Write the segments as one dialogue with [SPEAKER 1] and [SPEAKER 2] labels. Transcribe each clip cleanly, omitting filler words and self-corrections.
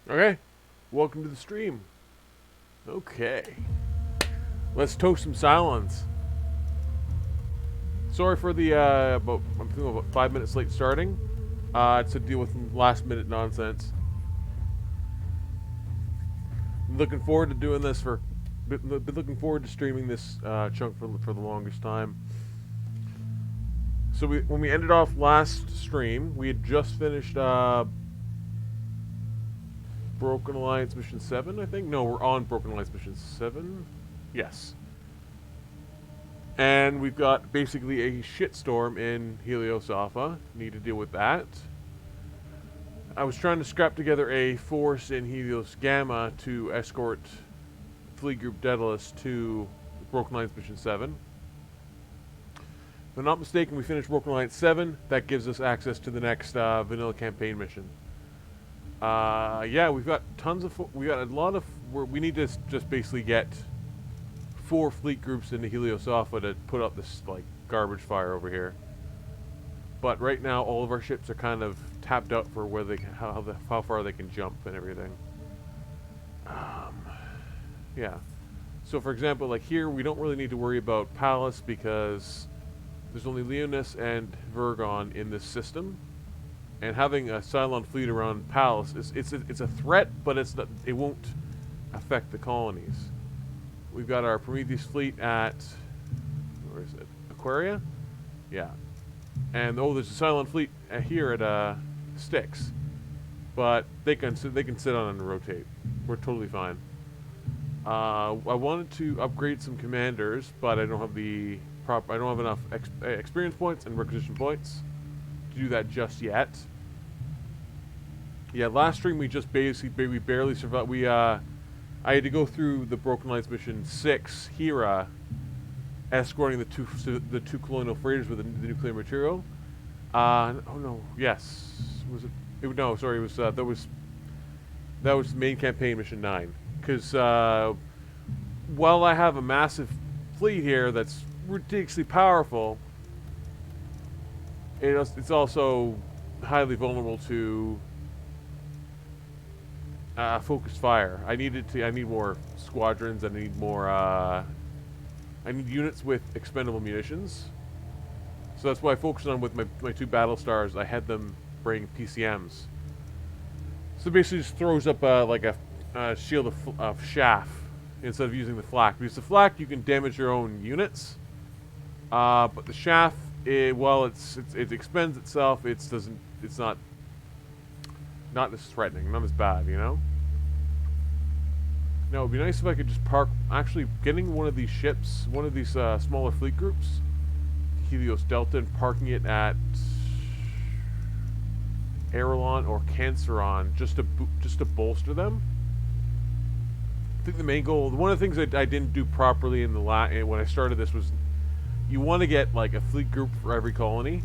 [SPEAKER 1] Okay, welcome to the stream. Okay, let's toast some Cylons. Sorry for the I'm thinking about 5 minutes late starting. It's to deal with last minute nonsense. Looking forward to doing this for. Been looking forward to streaming this chunk for the longest time. So when we ended off last stream, we had just finished Broken Alliance Mission 7, I think? No, we're on Broken Alliance Mission 7. Yes. And we've got basically a shitstorm in Helios Alpha. Need to deal with that. I was trying to scrap together a force in Helios Gamma to escort Fleet Group Daedalus to Broken Alliance Mission 7. If I'm not mistaken, we finished Broken Alliance 7. That gives us access to the next vanilla campaign mission. Yeah, we've got tons of. We got a lot of. We need to just basically get 4 fleet groups into Helios Alpha to put up this like garbage fire over here. But right now, all of our ships are kind of tapped out for where they how far they can jump and everything. Yeah. So for example, like here, we don't really need to worry about Pallas because there's only Leonis and Virgon in this system. And having a Cylon fleet around Pallas it's a threat, but it won't affect the colonies. We've got our Prometheus fleet at where is it? Aquaria? Yeah. And there's a Cylon fleet here at Styx, but they can sit on and rotate. We're totally fine. I wanted to upgrade some commanders, but I don't have enough experience points and requisition points to do that just yet. Yeah, last stream we just we barely survived. I had to go through the Broken Alliance Mission 6 Hera, escorting the two colonial freighters with the nuclear material. Oh no, yes, was it? No, sorry, it was that was main campaign mission 9. Because while I have a massive fleet here that's ridiculously powerful, it's also highly vulnerable to focused fire. I need more squadrons. I need more. I need units with expendable munitions. So that's why I focused on with my 2 Battlestars. I had them bring PCMs. So it basically just throws up like a shield of chaff instead of using the flak. Because the flak you can damage your own units, but the chaff, while it expends itself, it's not as threatening, not as bad, you know. Now it'd be nice if I could just actually getting one of these ships, one of these smaller fleet groups, Helios Delta, and parking it at Aerolon or Canceron just to bolster them. I think the main goal, one of the things I didn't do properly in the when I started this was, you want to get like a fleet group for every colony,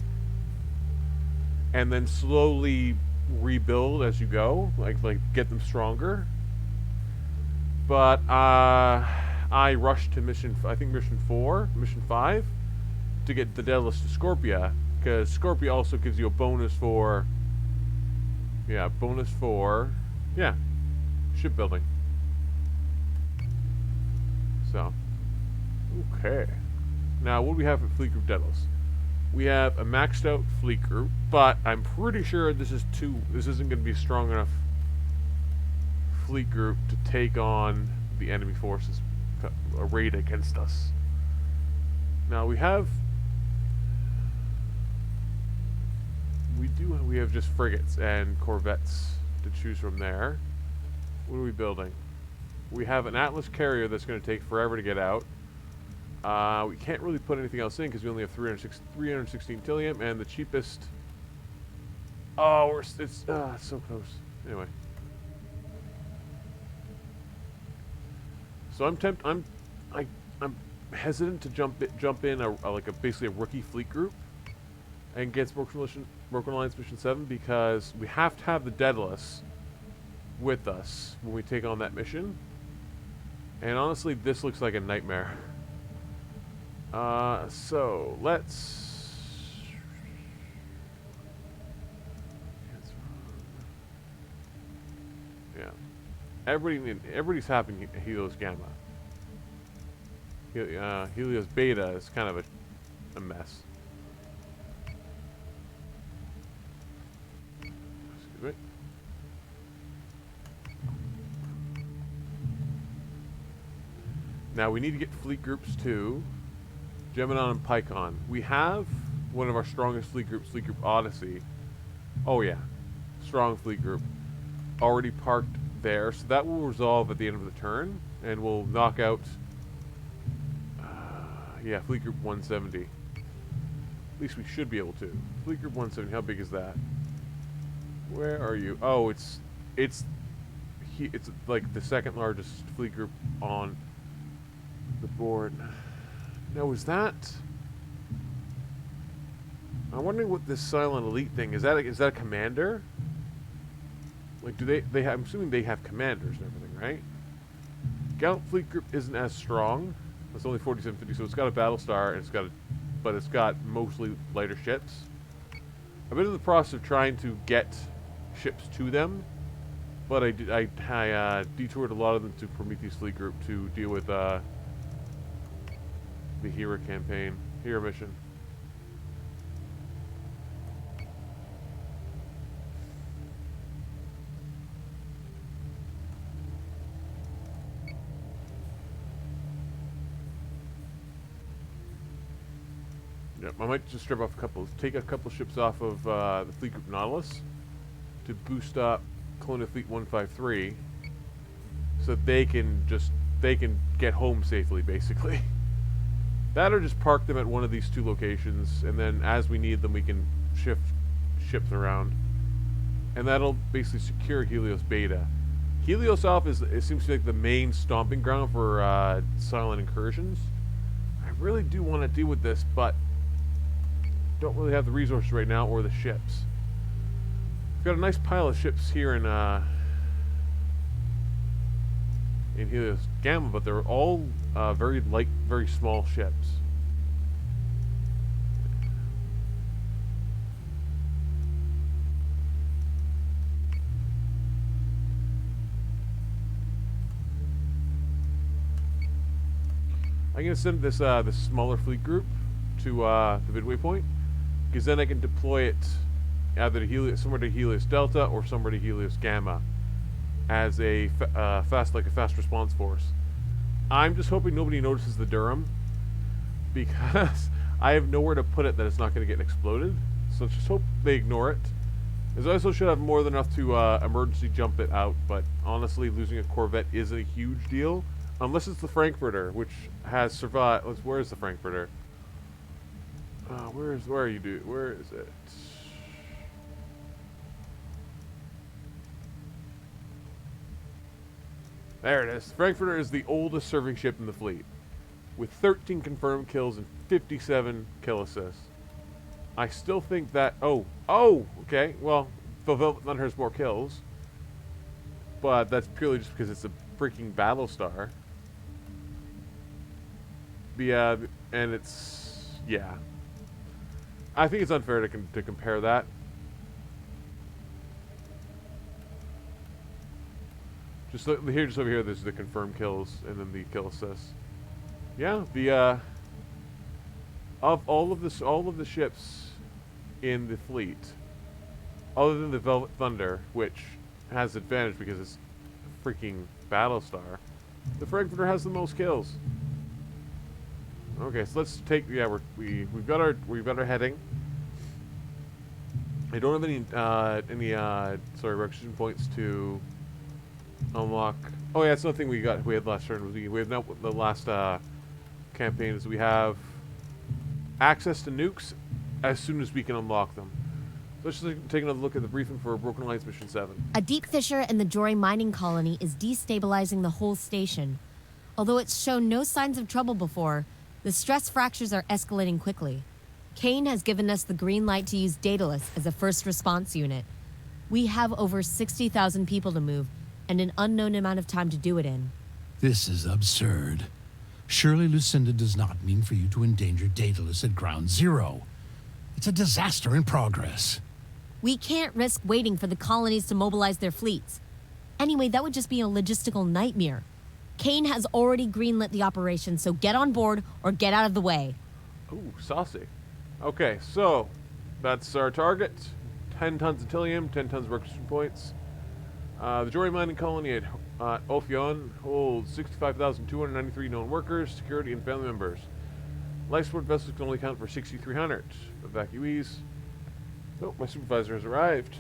[SPEAKER 1] and then slowly rebuild as you go, like get them stronger. But I rushed to mission 5, to get the Daedalus to Scorpia, because Scorpia also gives you a bonus for shipbuilding. So, okay. Now, what do we have for Fleet Group Daedalus? We have a maxed out fleet group, but I'm pretty sure this isn't going to be a strong enough fleet group to take on the enemy forces arrayed against us. Now we have just frigates and corvettes to choose from there. What are we building? We have an Atlas carrier that's going to take forever to get out. We can't really put anything else in because we only have 316 Tillium, and the cheapest. Oh, it's so close. Anyway, so I'm hesitant to jump in basically a rookie fleet group against Broken Alliance Mission 7 because we have to have the Daedalus with us when we take on that mission. And honestly, this looks like a nightmare. So let's. Yeah. Everybody's having Helios Gamma. Helios Beta is kind of a mess. Excuse me. Now we need to get fleet groups to Gemini and Pycon. We have one of our strongest fleet groups, Fleet Group Odyssey. Oh yeah, strong fleet group. Already parked there, so that will resolve at the end of the turn, and we'll knock out, yeah, Fleet Group 170. At least we should be able to. Fleet Group 170, how big is that? Where are you? Oh, it's like the second largest fleet group on the board. Now, is that... I'm wondering what this Cylon Elite thing is. That a commander? Like, do they have, I'm assuming they have commanders and everything, right? Gallant Fleet Group isn't as strong. It's only 4750, so it's got a Battlestar, and but it's got mostly lighter ships. I've been in the process of trying to get ships to them, but I detoured a lot of them to Prometheus Fleet Group to deal with the Hera campaign, Hera mission. Yep, I might just strip off take a couple ships off of the Fleet Group Nautilus to boost up Colonial Fleet 153, so they can get home safely, basically. That or just park them at one of these two locations, and then as we need them, we can shift ships around, and that'll basically secure Helios Beta. Helios Alpha it seems to be like the main stomping ground for Cylon incursions. I really do want to deal with this, but don't really have the resources right now or the ships. We've got a nice pile of ships here in Helios Gamma, but they're all very light, very small ships. I'm gonna send this smaller fleet group to the midway point, because then I can deploy it either to somewhere to Helios Delta or somewhere to Helios Gamma as a fast response force. I'm just hoping nobody notices the Durham, because I have nowhere to put it that it's not going to get exploded. So let's just hope they ignore it. As I also should have more than enough to emergency jump it out, but honestly, losing a Corvette isn't a huge deal. Unless it's the Frankfurter, which has survived. Where is the Frankfurter? Where are you, dude? Where is it? There it is. Frankfurter is the oldest serving ship in the fleet, with 13 confirmed kills and 57 kill assists. I still think that... Oh, okay. Well, the Velvet Thunder has more kills, but that's purely just because it's a freaking Battlestar. And it's... yeah. I think it's unfair to compare that. Just over here, there's the confirmed kills and then the kill assists. Yeah, of all of the ships in the fleet, other than the Velvet Thunder, which has advantage because it's a freaking Battlestar, the Frankfurter has the most kills. Okay, so let's take. Yeah, we've got our heading. I don't have any requisition points to unlock. Oh yeah, that's another thing we had last turn. We have now the last campaign is we have access to nukes as soon as we can unlock them. So let's just take another look at the briefing for Broken Alliance Mission 7.
[SPEAKER 2] A deep fissure in the Jory mining colony is destabilizing the whole station. Although it's shown no signs of trouble before, the stress fractures are escalating quickly. Kane has given us the green light to use Daedalus as a first response unit. We have over 60,000 people to move, and an unknown amount of time to do it in.
[SPEAKER 3] This is absurd. Surely Lucinda does not mean for you to endanger Daedalus at ground zero. It's a disaster in progress.
[SPEAKER 2] We can't risk waiting for the colonies to mobilize their fleets. Anyway, that would just be a logistical nightmare. Kane has already greenlit the operation, so get on board or get out of the way.
[SPEAKER 1] Ooh, saucy. Okay, so that's our target. 10 tons of Tillium, 10 tons of requisition points. The Jory mining colony at Ophion holds 65,293 known workers, security, and family members. Life support vessels can only count for 6,300 evacuees. Oh, my supervisor has arrived.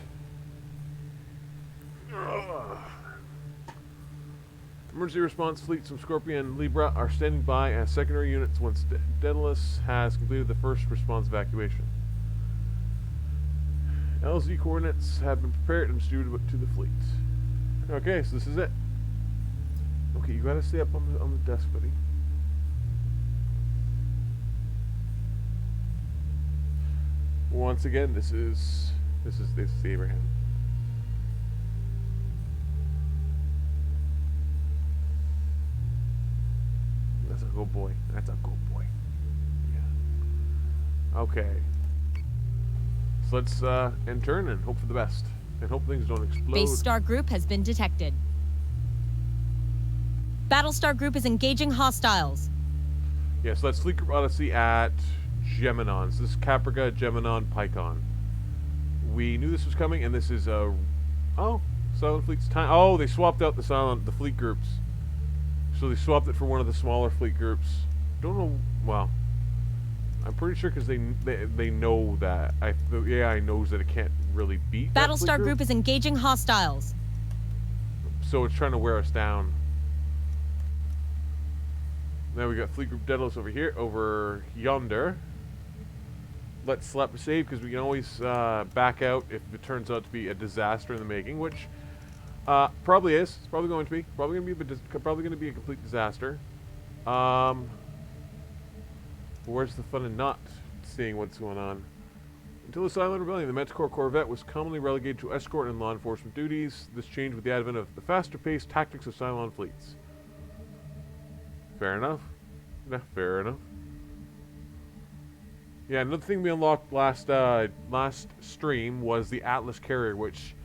[SPEAKER 1] Ugh. Emergency response fleets from Scorpion and Libra are standing by as secondary units once Daedalus has completed the first response evacuation. LZ coordinates have been prepared and distributed to the fleet. Okay, so this is it. Okay, you gotta stay up on the desk, buddy. Once again, this is Abraham. That's a good boy. That's a good boy. Yeah. Okay. So let's end turn and hope for the best. And hope things don't explode.
[SPEAKER 2] Basestar group has been detected. Battlestar group is engaging hostiles.
[SPEAKER 1] Yeah, so that's Fleet Group Odyssey at Geminon. So this is Caprica, Geminon, Pycon. We knew this was coming, and this is oh, Cylon Fleet's time. Oh, they swapped out the fleet groups. So they swapped it for one of the smaller fleet groups. Don't know. Well, I'm pretty sure because they know that the AI knows that it can't really beat.
[SPEAKER 2] Battlestar group is engaging hostiles.
[SPEAKER 1] So it's trying to wear us down. Now we got Fleet Group Daedalus over yonder. Let's slap a save because we can always back out if it turns out to be a disaster in the making, which probably is. It's probably going to be. Probably going to be a complete disaster. Where's the fun in not seeing what's going on? Until the Cylon Rebellion, the Manticore Corvette was commonly relegated to escort and law enforcement duties. This changed with the advent of the faster-paced tactics of Cylon fleets. Fair enough. Yeah, fair enough. Yeah, another thing we unlocked last stream was the Atlas Carrier, which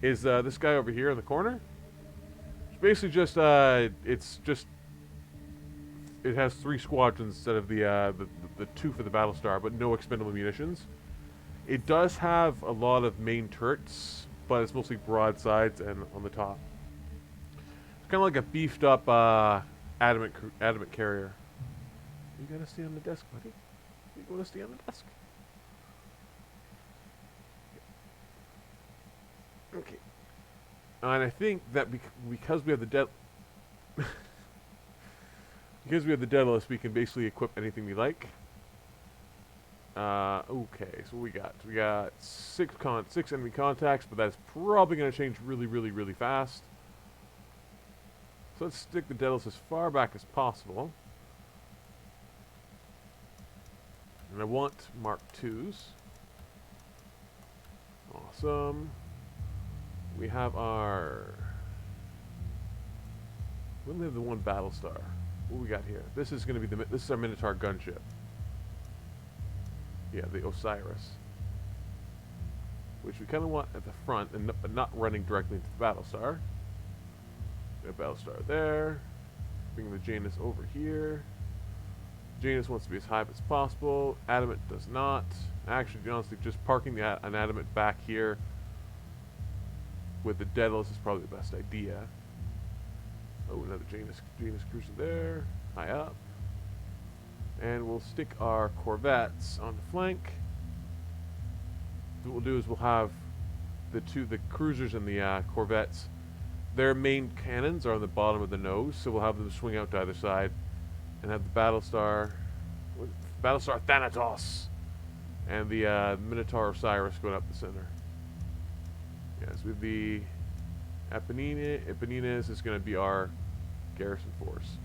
[SPEAKER 1] is this guy over here in the corner. It's basically just it has 3 squadrons instead of the 2 for the Battlestar, but no expendable munitions. It does have a lot of main turrets, but it's mostly broadsides and on the top. It's kind of like a beefed up adamant carrier. You gotta stay on the desk, buddy. You gotta stay on the desk. Okay. And I think that because we have the because we have the Daedalus, we can basically equip anything we like. Okay, so we got 6 enemy contacts, but that's probably going to change really fast. So let's stick the Daedalus as far back as possible. And I want Mark IIs. Awesome. We have our... We only have the one Battlestar. What we got here? This is going to be this is our Minotaur gunship. Yeah, the Osiris. Which we kind of want at the front, but not running directly into the Battlestar. We have Battlestar there. Bring the Janus over here. Janus wants to be as high up as possible. Adamant does not. Actually, honestly, just parking an Adamant back here with the Daedalus is probably the best idea. Oh, another Janus cruiser there, high up. And we'll stick our Corvettes on the flank. What we'll do is we'll have the cruisers and the Corvettes. Their main cannons are on the bottom of the nose, so we'll have them swing out to either side, and have the Battlestar Thanatos, and the Minotaur Osiris going up the center. Yes, with the Eponines is going to be our garrison force.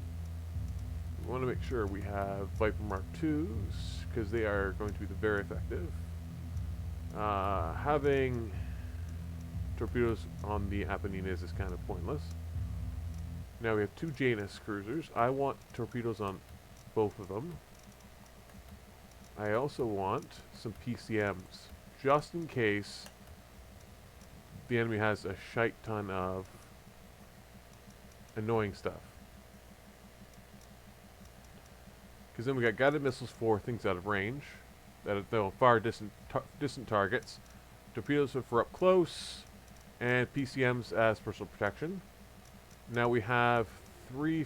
[SPEAKER 1] We want to make sure we have Viper Mark IIs, because they are going to be very effective. Having torpedoes on the Apennines is kind of pointless. Now we have 2 Janus cruisers. I want torpedoes on both of them. I also want some PCMs, just in case the enemy has a shite ton of annoying stuff. Because then we got guided missiles for things out of range, that they'll fire distant targets. Torpedoes are for up close, and PCMs as personal protection. Now we have we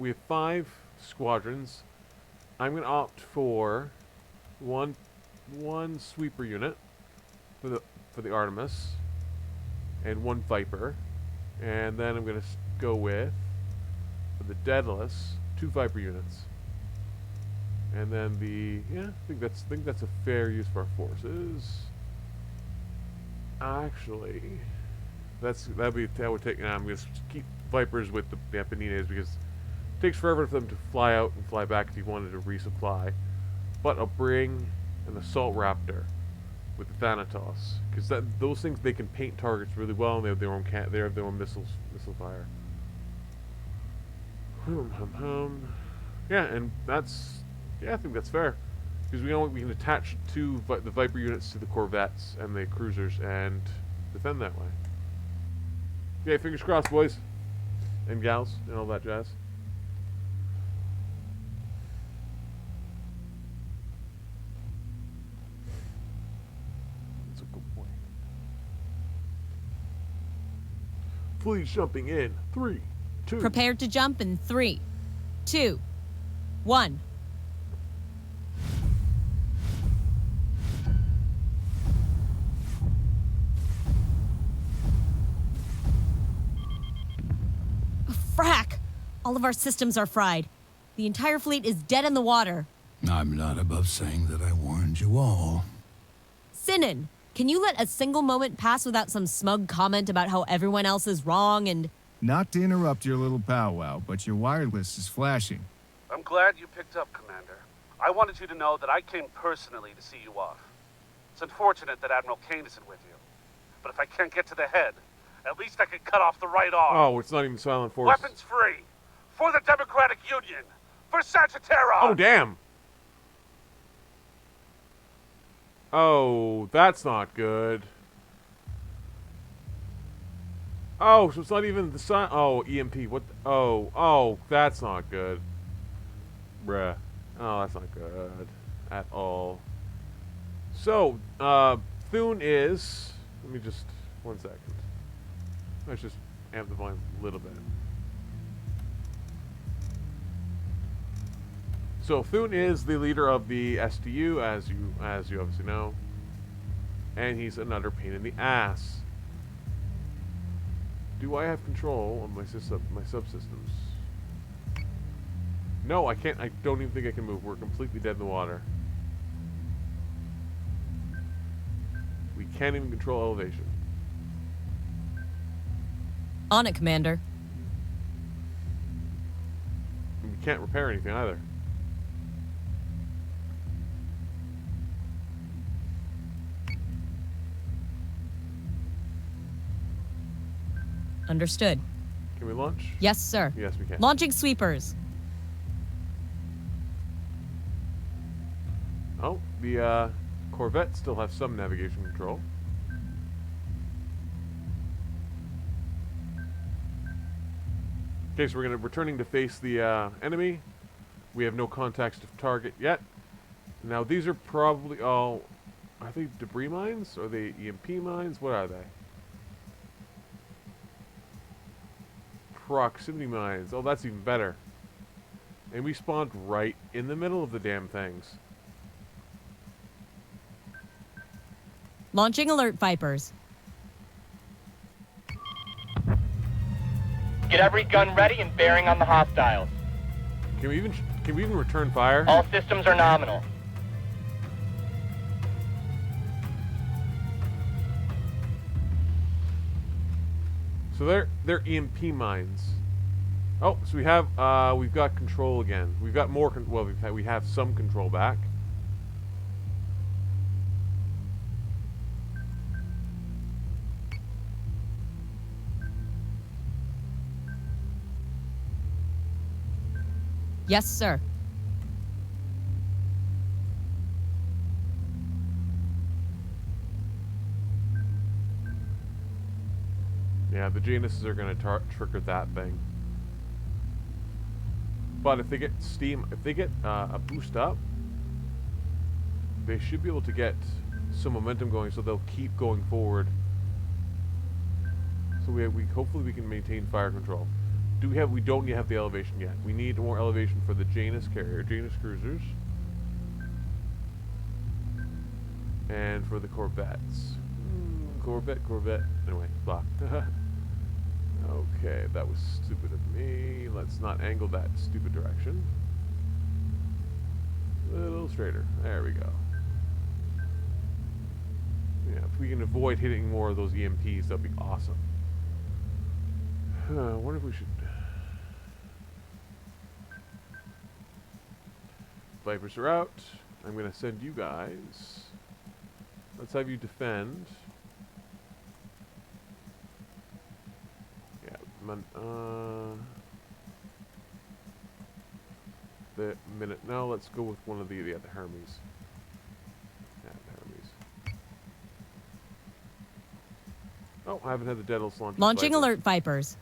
[SPEAKER 1] have 5 squadrons. I'm going to opt for one sweeper unit for the Artemis, and 1 Viper, and then I'm going to go with, for the Daedalus, 2 Viper units. And then I think that's a fair use for our forces. Actually, that would take. I'm gonna keep Vipers with the Apennines because it takes forever for them to fly out and fly back if you wanted to resupply. But I'll bring an Assault Raptor with the Thanatos because those things, they can paint targets really well, and they have their own missile fire. Yeah, and that's. Yeah, I think that's fair. Because we can attach the Viper units to the Corvettes and the cruisers and defend that way. Yeah, fingers crossed, boys. And gals, and all that jazz. That's a good point. Fleet jumping in. 3, 2.
[SPEAKER 2] Prepared to jump in 3, 2, 1. Frack! All of our systems are fried. The entire fleet is dead in the water.
[SPEAKER 3] I'm not above saying that I warned you all.
[SPEAKER 2] Sinan, can you let a single moment pass without some smug comment about how everyone else is wrong and...
[SPEAKER 4] Not to interrupt your little powwow, but your wireless is flashing.
[SPEAKER 5] I'm glad you picked up, Commander. I wanted you to know that I came personally to see you off. It's unfortunate that Admiral Kane isn't with you. But if I can't get to the head, at least I can cut off the right arm.
[SPEAKER 1] Oh, it's not even Silent Force.
[SPEAKER 5] Weapons free. For the Democratic Union. For Sagitarron.
[SPEAKER 1] Oh, damn. Oh, that's not good. Oh, so it's not even the sun. Oh, EMP. What? Oh, that's not good. Bruh. Oh, that's not good at all. So, Thune is... Let me just... 1 second. Let's just amp the volume a little bit. So Thune is the leader of the STU, as you obviously know, and he's another pain in the ass. Do I have control on my subsystems? No, I can't. I don't even think I can move. We're completely dead in the water. We can't even control elevation.
[SPEAKER 2] On it, Commander.
[SPEAKER 1] And we can't repair anything either.
[SPEAKER 2] Understood.
[SPEAKER 1] Can we launch?
[SPEAKER 2] Yes, sir.
[SPEAKER 1] Yes, we can.
[SPEAKER 2] Launching sweepers.
[SPEAKER 1] Oh, the Corvettes still have some navigation control. Okay, so we're returning to face the enemy. We have no contacts to target yet. Now these are probably all... Are they debris mines? Are they EMP mines? What are they? Proximity mines. Oh, that's even better. And we spawned right in the middle of the damn things.
[SPEAKER 2] Launching alert Vipers.
[SPEAKER 6] Get every gun ready and bearing on the hostiles.
[SPEAKER 1] Can we even return fire?
[SPEAKER 6] All systems are nominal.
[SPEAKER 1] So they're EMP mines. Oh, so we've got control again. We've got more we have some control back.
[SPEAKER 2] Yes, sir.
[SPEAKER 1] Yeah, the Januses are going to trigger that thing. But if they get steam, if they get a boost up, they should be able to get some momentum going, so they'll keep going forward. So we hopefully we can maintain fire control. We don't have the elevation yet. We need more elevation for the Janus cruisers, and for the corvettes. Corvette. Anyway, blah. Okay, that was stupid of me. Let's not angle that stupid direction. A little straighter. There we go. Yeah, if we can avoid hitting more of those EMPs, that'd be awesome. I wonder if we should... Vipers are out. I'm going to send you guys. Let's have you defend. Yeah, the minute. No, let's go with one of the other Hermes. Yeah, the Hermes. Oh, I haven't had the Daedalus launch.
[SPEAKER 2] Launching alert, Vipers.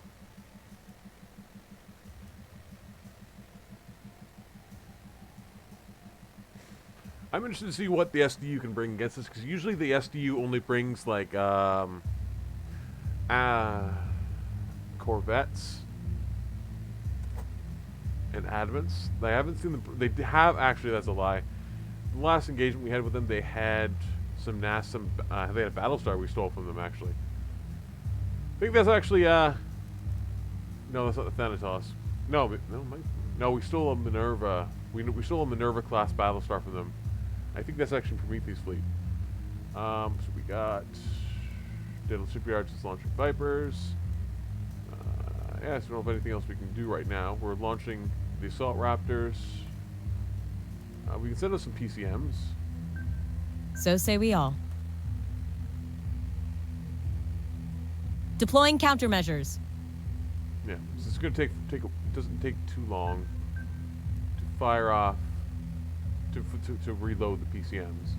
[SPEAKER 1] I'm interested to see what the SDU can bring against this, because usually the SDU only brings like corvettes and advents. I haven't seen them. They have actually. That's a lie. The last engagement we had with them, they had some NASA. They had a Battlestar we stole from them. Actually, I think that's actually. No, that's not the Thanatos. No, we stole a Minerva. We stole a Minerva class Battlestar from them. I think that's actually Prometheus fleet. So we got Daedalus shipyards is launching Vipers. Yeah, so I don't know if anything else we can do right now. We're launching the Assault Raptors. We can send us some PCMs.
[SPEAKER 2] So say we all. Deploying countermeasures.
[SPEAKER 1] Yeah, so it's going to take it doesn't take too long to fire off, to reload the PCMs.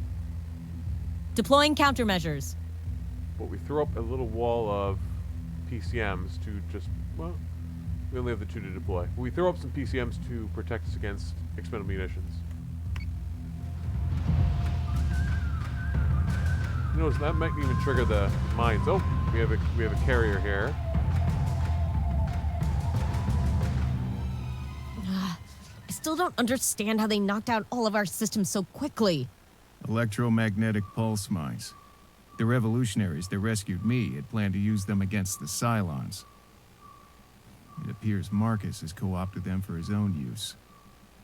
[SPEAKER 2] Deploying countermeasures.
[SPEAKER 1] But we throw up a little wall of PCMs to just, well, we only have the 2 to deploy. We throw up some PCMs to protect us against expendable munitions. Notice that might even trigger the mines. Oh, we have a carrier here.
[SPEAKER 2] I still don't understand how they knocked out all of our systems so quickly.
[SPEAKER 4] Electromagnetic pulse mines. The revolutionaries that rescued me had planned to use them against the Cylons. It appears Marcus has co-opted them for his own use.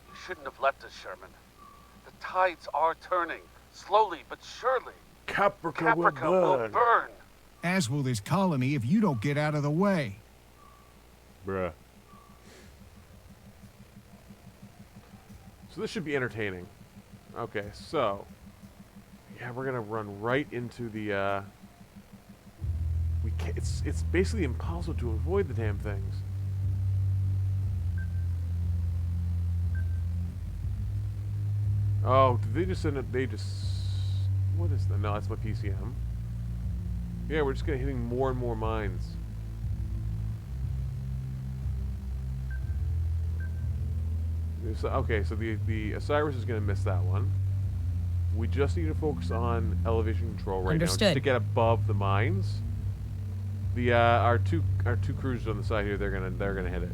[SPEAKER 5] You shouldn't have left us, Sherman. The tides are turning, slowly but surely.
[SPEAKER 1] Caprica will
[SPEAKER 5] burn.
[SPEAKER 4] As will this colony if you don't get out of the way.
[SPEAKER 1] Bruh. So this should be entertaining. Okay, so yeah, we're gonna run right into the. We can't. It's basically impossible to avoid the damn things. Oh, did they just send it? They just. What is that? No, that's my PCM. Yeah, we're just gonna hitting more and more mines. Okay, so the Osiris is going to miss that one. We just need to focus on elevation control right now, just to get above the mines. The our two cruisers on the side here, they're gonna hit it.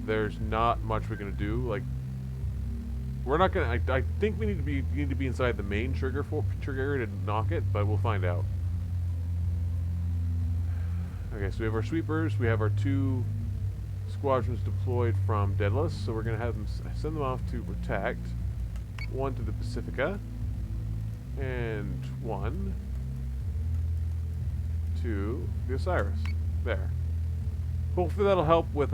[SPEAKER 1] There's not much we're gonna do. Like, we're not gonna. I think we need to be inside the main trigger area to knock it, but we'll find out. Okay, so we have our sweepers. We have our 2 squadrons deployed from Daedalus, so we're going to have them send them off to protect. 1 to the Pacifica, and 1 to the Osiris. There. Hopefully that'll help with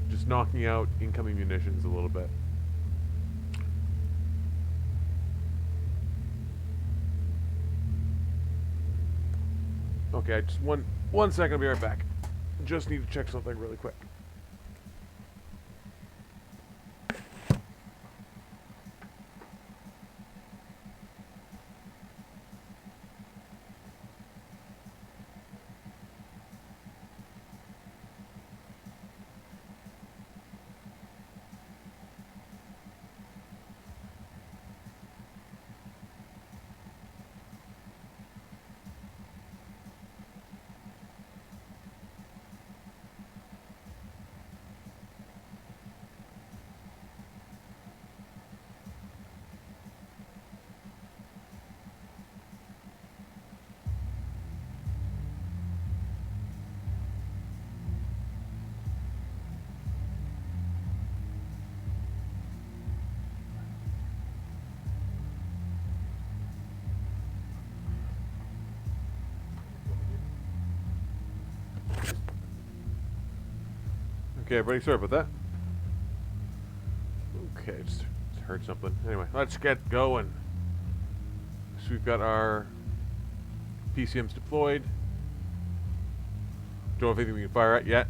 [SPEAKER 1] just knocking out incoming munitions a little bit. Okay, just one second, I'll be right back. Just need to check something really quick. Okay, everybody, sorry about that. Okay, just heard something. Anyway, let's get going. So we've got our PCMs deployed. Don't have anything we can fire at yet.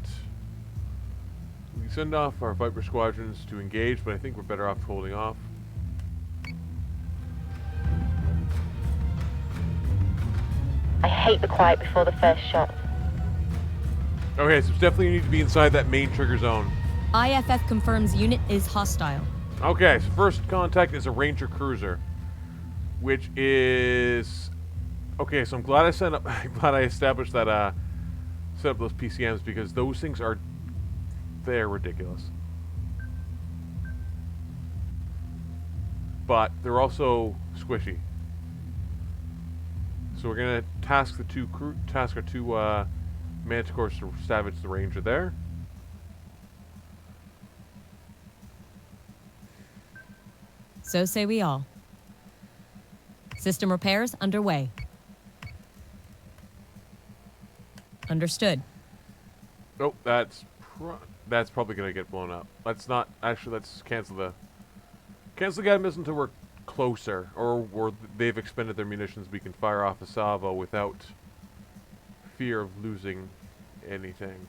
[SPEAKER 1] We can send off our Viper squadrons to engage, but I think we're better off holding off.
[SPEAKER 7] I hate the quiet before the first shot.
[SPEAKER 1] Okay, so definitely need to be inside that main trigger zone.
[SPEAKER 2] IFF confirms unit is hostile.
[SPEAKER 1] Okay, so first contact is a Ranger cruiser, which is okay. So I'm glad I set up. Glad I established that. Set up those PCMs because those things are they're ridiculous, but they're also squishy. So we're gonna task our two Manticores to savage the Ranger there.
[SPEAKER 2] So say we all. System repairs underway. Understood.
[SPEAKER 1] Oh, that's probably gonna get blown up. Let's not actually. Let's cancel the guidance until we're closer, or they've expended their munitions. We can fire off a salvo without fear of losing anything.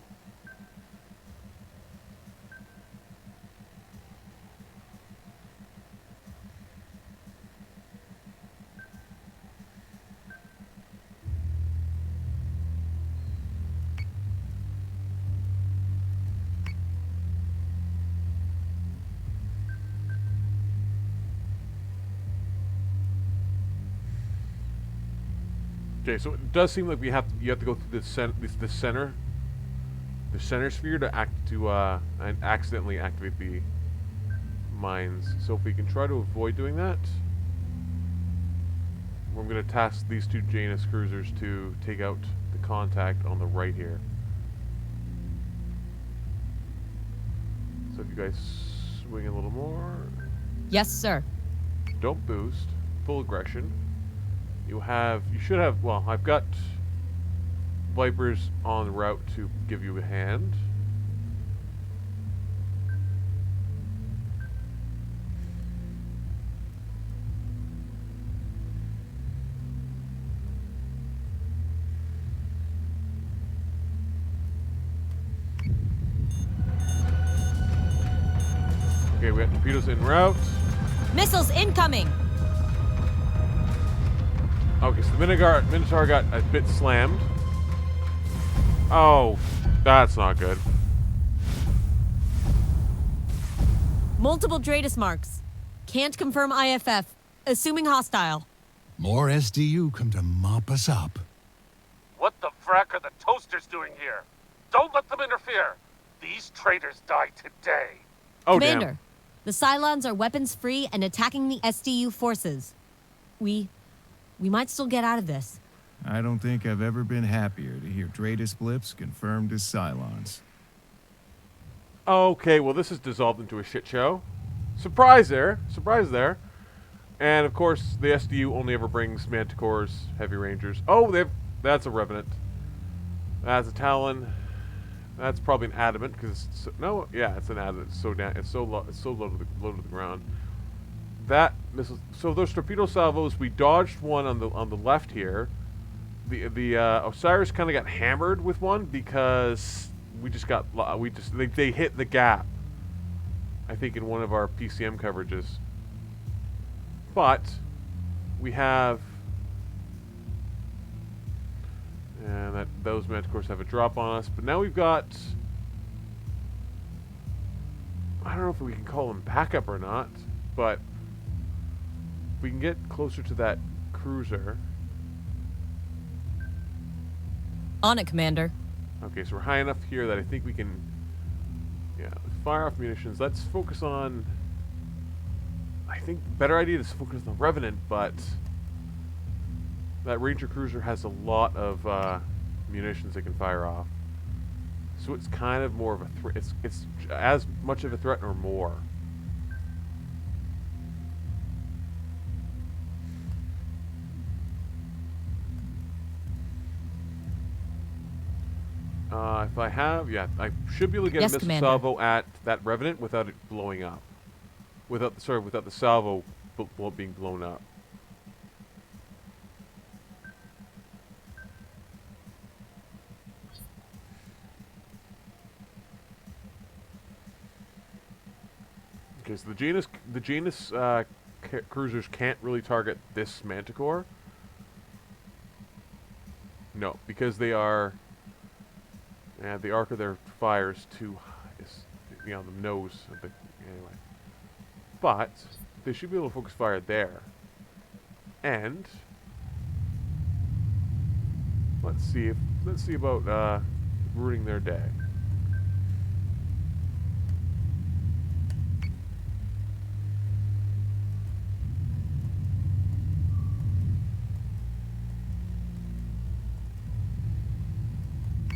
[SPEAKER 1] Okay, so it does seem like you have to go through the center sphere to and accidentally activate the mines. So if we can try to avoid doing that, we're going to task these two Janus cruisers to take out the contact on the right here. So if you guys swing a little more,
[SPEAKER 2] Yes, sir.
[SPEAKER 1] don't boost, full aggression. You should have, well, I've got Vipers en route to give you a hand. Okay, we got torpedoes en route.
[SPEAKER 2] Missiles incoming!
[SPEAKER 1] Okay, so the Minotaur got a bit slammed. Oh, that's not good.
[SPEAKER 2] Multiple Dratus marks. Can't confirm IFF. Assuming hostile.
[SPEAKER 3] More SDU come to mop us up.
[SPEAKER 5] What the frack are the toasters doing here? Don't let them interfere. These traitors die today.
[SPEAKER 1] Oh,
[SPEAKER 2] Commander,
[SPEAKER 1] damn.
[SPEAKER 2] the Cylons are weapons free and attacking the SDU forces. We might still get out of this.
[SPEAKER 4] I don't think I've ever been happier to hear Dratus blips confirmed as Cylons.
[SPEAKER 1] Okay, well, this has dissolved into a shit show. Surprise there. Surprise there. And, of course, the SDU only ever brings Manticores, Heavy Rangers. Oh, that's a Revenant. That's a Talon. That's probably an Adamant, because it's... No, yeah, it's an Adamant. It's so low to the ground. That missile. So those torpedo salvos, we dodged one on the left here. The Osiris kind of got hammered with one because they hit the gap. I think in one of our PCM coverages. But we have, and those Manticores have a drop on us. But now we've got, I don't know if we can call them backup or not, but we can get closer to that cruiser.
[SPEAKER 2] On it, Commander.
[SPEAKER 1] Okay, so we're high enough here that I think we can, fire off munitions. Let's focus on, I think the better idea is to focus on the Revenant, but that Ranger cruiser has a lot of munitions it can fire off. So it's kind of more of a threat. It's as much of a threat or more. If I have, yeah, I should be able to get
[SPEAKER 2] Yes,
[SPEAKER 1] a missile
[SPEAKER 2] Commander.
[SPEAKER 1] salvo at that Revenant without it blowing up. Without the salvo being blown up. Okay, so the Janus cruisers can't really target this Manticore. No, because they are. And the arc of their fire is too, the nose of the anyway. But they should be able to focus fire there. And let's see about ruining their day.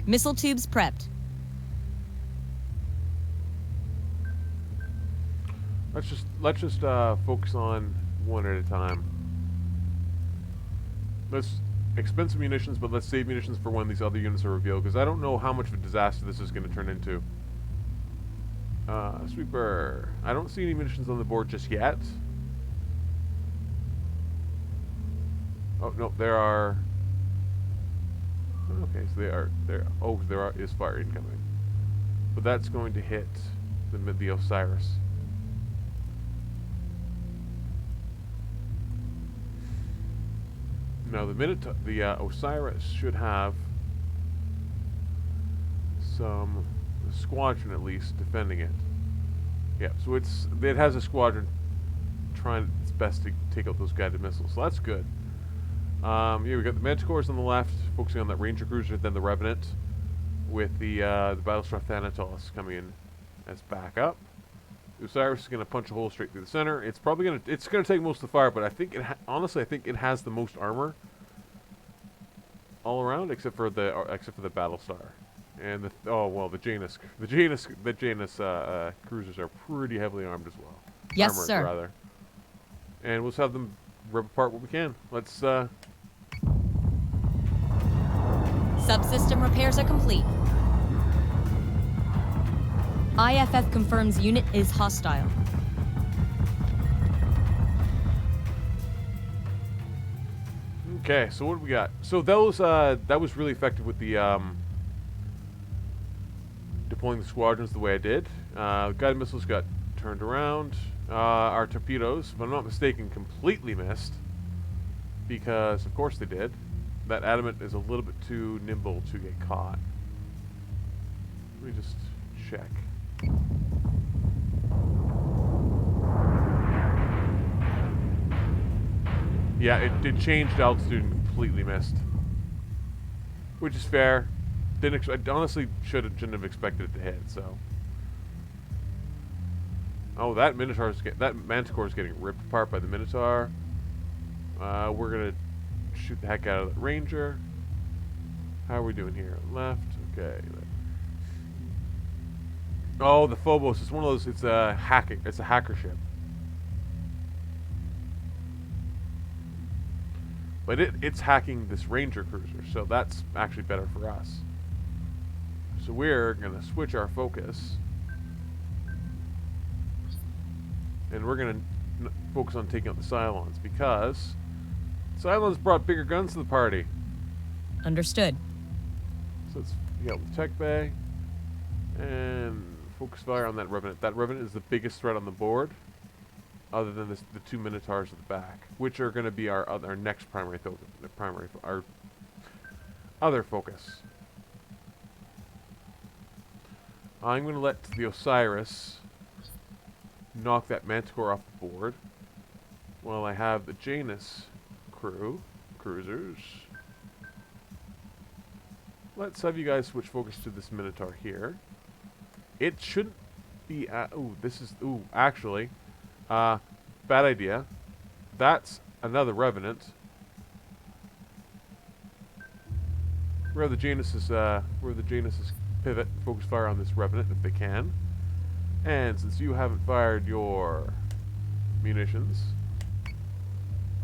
[SPEAKER 2] Missile tubes prepped.
[SPEAKER 1] Let's just focus on one at a time. Let's expensive munitions, but let's save munitions for when these other units are revealed, because I don't know how much of a disaster this is going to turn into. Sweeper. I don't see any munitions on the board just yet. Oh no, there are. Okay, so there. Oh, is fire incoming, but that's going to hit the Osiris. Now the Osiris should have a squadron at least defending it. Yeah, so it has a squadron trying its best to take out those guided missiles. So that's good. Yeah, we got the Manticores on the left, focusing on that Ranger cruiser, then the Revenant, with the Battlestar Thanatos coming in as backup. The Osiris is going to punch a hole straight through the center. It's probably going to take most of the fire, but I think honestly I think it has the most armor all around, except for the Battlestar, and the Janus cruisers are pretty heavily armed as well.
[SPEAKER 2] Yes,
[SPEAKER 1] Armored,
[SPEAKER 2] sir.
[SPEAKER 1] rather. And we'll just have them rip apart what we can. Let's.
[SPEAKER 2] Subsystem repairs are complete. IFF confirms unit is hostile.
[SPEAKER 1] Okay, so what do we got? So those that was really effective with the deploying the squadrons the way I did. Guided missiles got turned around. Our torpedoes, if I'm not mistaken, completely missed, because of course they did. That adamant is a little bit too nimble to get caught. Let me just check. Yeah, it changed altitude and completely missed, which is fair. I honestly shouldn't have expected it to hit. So, oh, that Manticore is getting ripped apart by the Minotaur. We're gonna shoot the heck out of the Ranger. How are we doing here? Left. Okay. Oh, the Phobos is one of those. It's a hacker ship. But it's hacking this Ranger cruiser, so that's actually better for us. So we're gonna switch our focus, and we're gonna focus on taking out the Cylons, because Cylons brought bigger guns to the party.
[SPEAKER 2] Understood.
[SPEAKER 1] So let's the tech bay and focus fire on that Revenant. That Revenant is the biggest threat on the board, other than the two Minotaurs at the back, which are going to be our next primary focus, our other focus. I'm going to let the Osiris knock that Manticore off the board, while I have the Janus cruisers. Let's have you guys switch focus to this Minotaur here. It shouldn't be. Actually. Bad idea. That's another Revenant. Where the Janus's pivot, focus fire on this Revenant if they can. And since you haven't fired your munitions,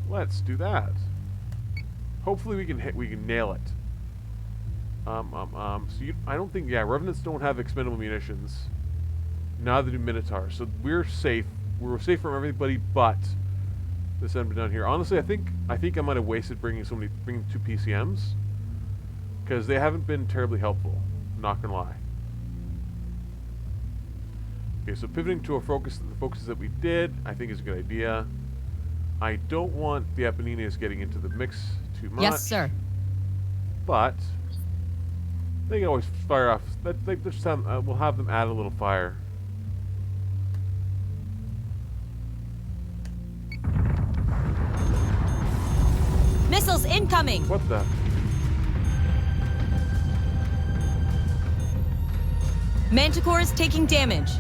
[SPEAKER 1] let's do that. Hopefully we can nail it. So I don't think, yeah, Revenants don't have expendable munitions. Neither do Minotaurs. So we're safe. We're safe from everybody but this enemy down here. Honestly, I think I might have wasted bringing two PCMs. Because they haven't been terribly helpful. Not gonna lie. Okay, so pivoting to our focus, the focuses that we did, I think is a good idea. I don't want the Apennines getting into the mix too much.
[SPEAKER 2] Yes, sir.
[SPEAKER 1] But they can always fire off. We'll have them add a little fire.
[SPEAKER 2] Missiles incoming!
[SPEAKER 1] What the?
[SPEAKER 2] Manticore is taking damage.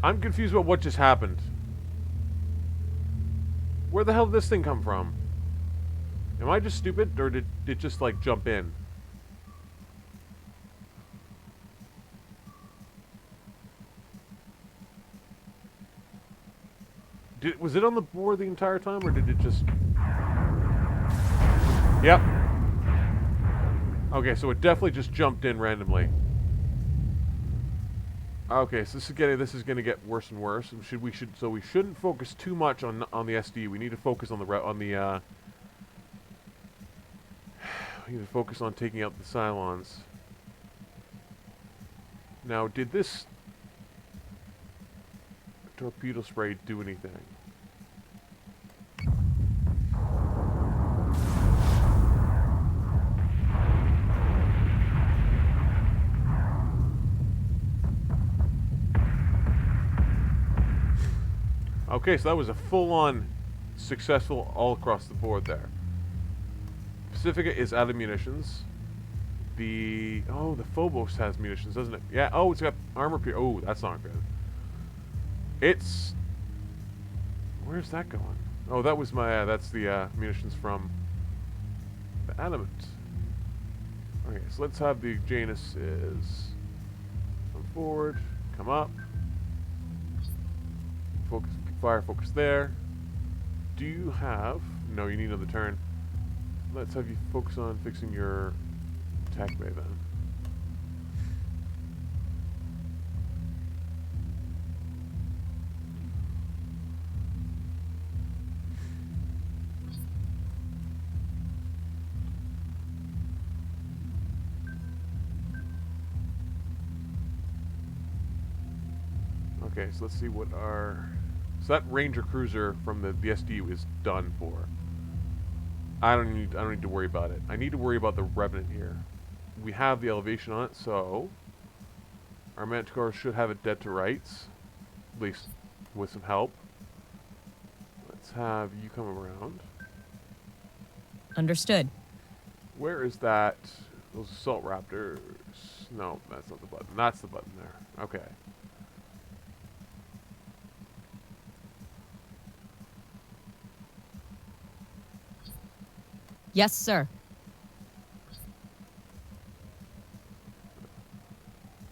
[SPEAKER 1] I'm confused about what just happened. Where the hell did this thing come from? Am I just stupid, or did it just, like, jump in? Was it on the board the entire time, or did it just... Yep. Okay, so it definitely just jumped in randomly. Okay, so this is gonna get worse and worse. And we shouldn't focus too much on the SD. We need to focus on the we need to focus on taking out the Cylons. Now, did this torpedo spray do anything? Okay, so that was a full-on successful all across the board there. Pacifica is out of munitions. The Phobos has munitions, doesn't it? Yeah. Oh, it's got armor pierce. Oh, that's not good. Where's that going? Oh, that was my. That's the munitions from the Adamant. Okay, so let's have the Janus come forward, come up. Focus. Fire focus there. Do you have... No, you need another turn. Let's have you focus on fixing your attack bay then. Okay, so let's see what our... So that Ranger Cruiser from the BSG is done for. I don't need to worry about it. I need to worry about the Revenant here. We have the elevation on it, so our Manticore should have it dead to rights, at least with some help. Let's have you come around.
[SPEAKER 2] Understood.
[SPEAKER 1] Where is that? Those Assault Raptors. No, that's not the button. That's the button there. Okay.
[SPEAKER 2] Yes, sir.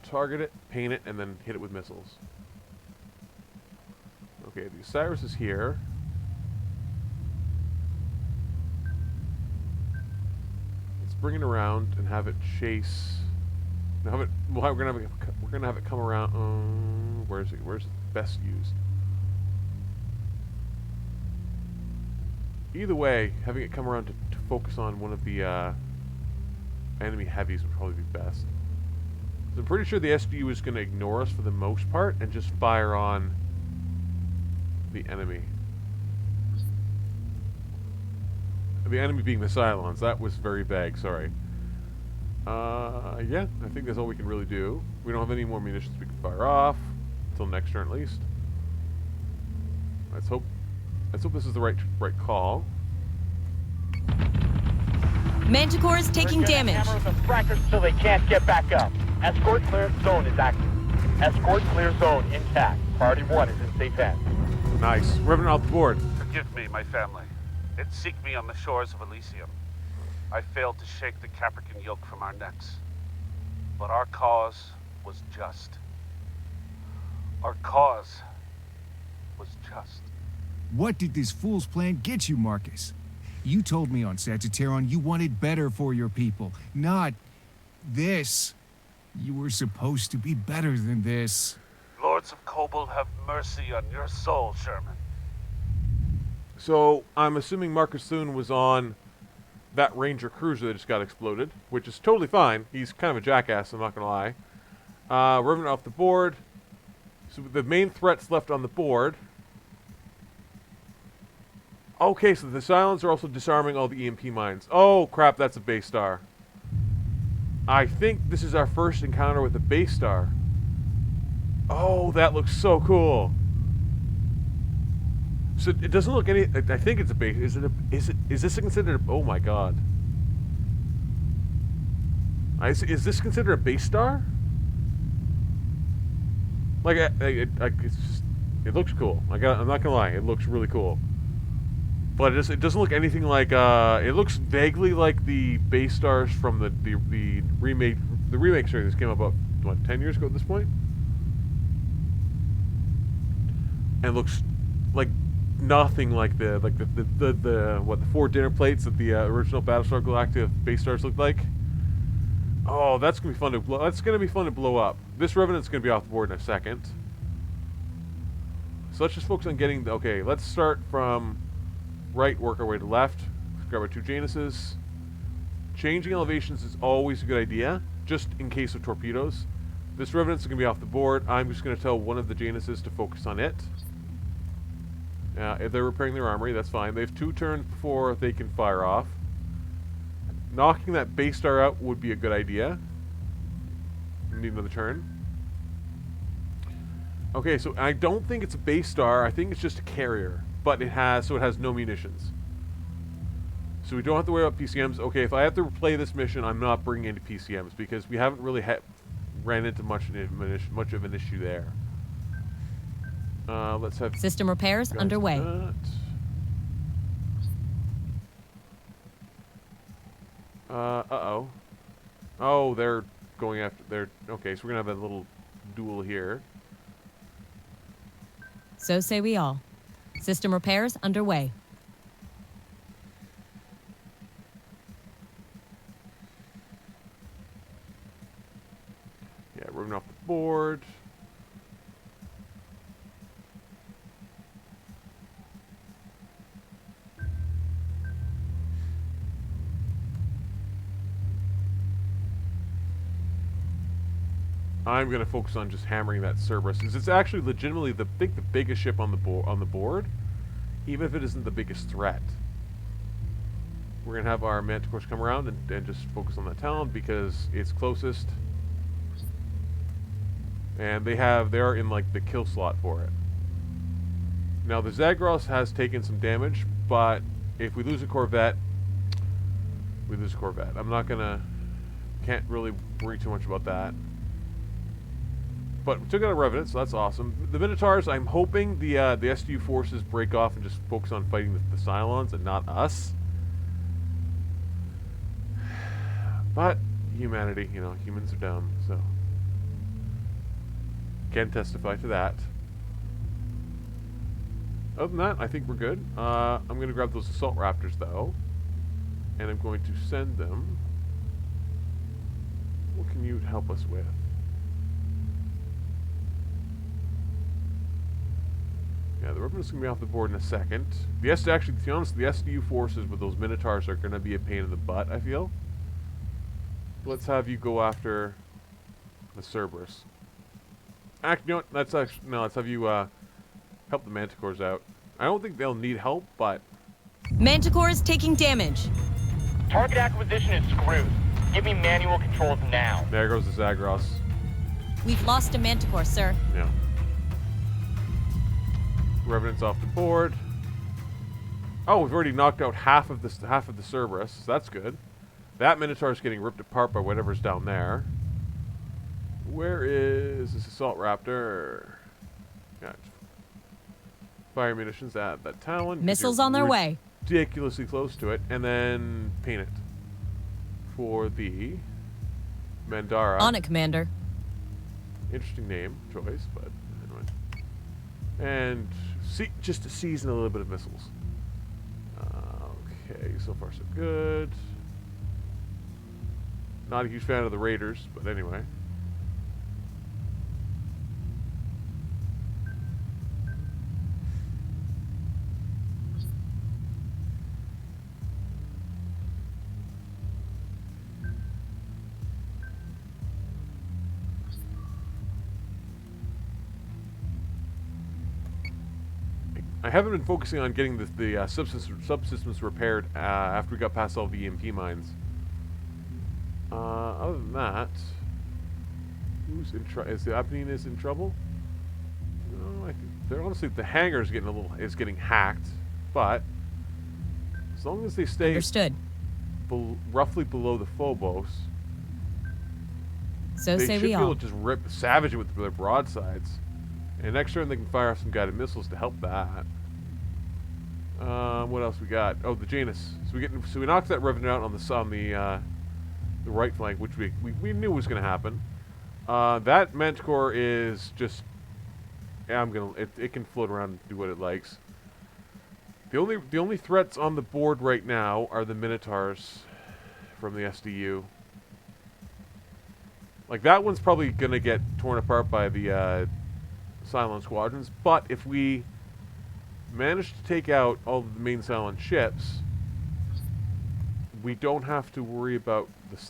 [SPEAKER 1] Target it, paint it, and then hit it with missiles. Okay, the Osiris is here. Let's bring it around and have it chase. No, we're gonna have it come around. Where's it best used? Either way, having it come around to focus on one of the enemy heavies would probably be best. So I'm pretty sure the SDU is going to ignore us for the most part and just fire on the enemy. The enemy being the Cylons. That was very vague, sorry. Yeah, I think that's all we can really do. We don't have any more munitions we can fire off. Until next turn at least. Let's hope this is the right call.
[SPEAKER 2] Manticore is taking damage.
[SPEAKER 6] Hammer the frackers till they can't get back up. Escort clear zone is active. Escort clear zone intact. Priority 1 is in safe hands.
[SPEAKER 1] Nice. Revenant off the board.
[SPEAKER 5] Forgive me, my family. It seek me on the shores of Elysium. I failed to shake the Caprican yoke from our necks. But our cause was just. Our cause was just.
[SPEAKER 4] What did this fool's plan get you, Marcus? You told me on Sagitarron you wanted better for your people, not this. You were supposed to be better than this.
[SPEAKER 5] Lords of Kobold have mercy on your soul, Sherman.
[SPEAKER 1] So I'm assuming Marcus Thune was on that Ranger cruiser that just got exploded, which is totally fine. He's kind of a jackass, I'm not going to lie. Revenant off the board. So the main threats left on the board. Okay, so the Cylons are also disarming all the EMP mines. Oh, crap, that's a basestar. I think this is our first encounter with a basestar. Oh, that looks so cool. So it doesn't look any. I think it's a base. Is this considered? Oh my god. Is this considered a base star? Like, it's just, it looks cool. I'm not gonna lie, it looks really cool. But it doesn't look anything like. It looks vaguely like the base stars from the remake. The remake series came out about what 10 years ago at this point, and looks like nothing like the 4 dinner plates that the original Battlestar Galactica base stars looked like. Oh, that's gonna be fun to blow. That's gonna be fun to blow up. This Revenant's gonna be off the board in a second. So let's just focus on getting. Okay, let's start from right, work our way to left. Grab our 2 Januses. Changing elevations is always a good idea, just in case of torpedoes. This Revenant's gonna be off the board. I'm just gonna tell one of the Januses to focus on it. If they're repairing their armory, that's fine. They have 2 turns before they can fire off. Knocking that base star out would be a good idea. Need another turn. Okay, so I don't think it's a base star. I think it's just a carrier, but it has no munitions. So we don't have to worry about PCMs. Okay, if I have to replay this mission, I'm not bringing any PCMs because we haven't really ran into much of an issue there. Let's have
[SPEAKER 2] System repairs underway.
[SPEAKER 1] Uh-oh. Oh, they're going after... Okay, so we're going to have a little duel here.
[SPEAKER 2] So say we all. System repairs underway.
[SPEAKER 1] Yeah, running off the board. I'm going to focus on just hammering that Cerberus, because it's actually legitimately the biggest ship on the board, even if it isn't the biggest threat. We're going to have our Manticores come around and just focus on that town because it's closest, and they are in like the kill slot for it. Now the Zagros has taken some damage, but if we lose a Corvette, we lose a Corvette. Can't really worry too much about that. But we took out a Revenant, so that's awesome. The Minotaurs, I'm hoping the SDU forces break off and just focus on fighting the Cylons and not us. But humanity, humans are dumb, so can testify to that. Other than that, I think we're good. I'm going to grab those Assault Raptors, though, and I'm going to send them. What can you help us with? Yeah, the Revenant's going to be off the board in a second. Actually, to be honest, the SDU forces with those Minotaurs are going to be a pain in the butt, I feel. Let's have you go after the Cerberus. Let's have you help the Manticores out. I don't think they'll need help, but...
[SPEAKER 2] Manticores taking damage.
[SPEAKER 6] Target acquisition is screwed. Give me manual controls now.
[SPEAKER 1] There goes the Zagros.
[SPEAKER 2] We've lost a Manticore, sir.
[SPEAKER 1] Yeah. Revenant's off the board. Oh, we've already knocked out half of the Cerberus, so that's good. That Minotaur's getting ripped apart by whatever's down there. Where is this Assault Raptor? Yeah. Fire munitions at that Talon.
[SPEAKER 2] Missiles on their way.
[SPEAKER 1] Ridiculously close to it, and then paint it for the Mandara.
[SPEAKER 2] On it, Commander.
[SPEAKER 1] Interesting name choice, but anyway. And just to season a little bit of missiles. Okay. Okay, so far so good. Not a huge fan of the Raiders, but anyway. I haven't been focusing on getting the subsystems repaired after we got past all the EMP mines. Other than that, who's in trouble? Is the Apennine in trouble? No, I think they're honestly the hangar is getting hacked, but as long as they stay
[SPEAKER 2] Understood.
[SPEAKER 1] Roughly below the Phobos,
[SPEAKER 2] So
[SPEAKER 1] they
[SPEAKER 2] say
[SPEAKER 1] should
[SPEAKER 2] we
[SPEAKER 1] be
[SPEAKER 2] all.
[SPEAKER 1] able to just savage it with their broadsides. And next turn they can fire off some guided missiles to help that. What else we got? Oh, the Janus. So we knocked that Revenant out on the right flank, which we knew was going to happen. That Manticore is just, yeah, it can float around and do what it likes. The only threats on the board right now are the Minotaurs from the SDU. Like that one's probably going to get torn apart by the Cylon squadrons, but if we manage to take out all of the main Cylon ships, we don't have to worry about as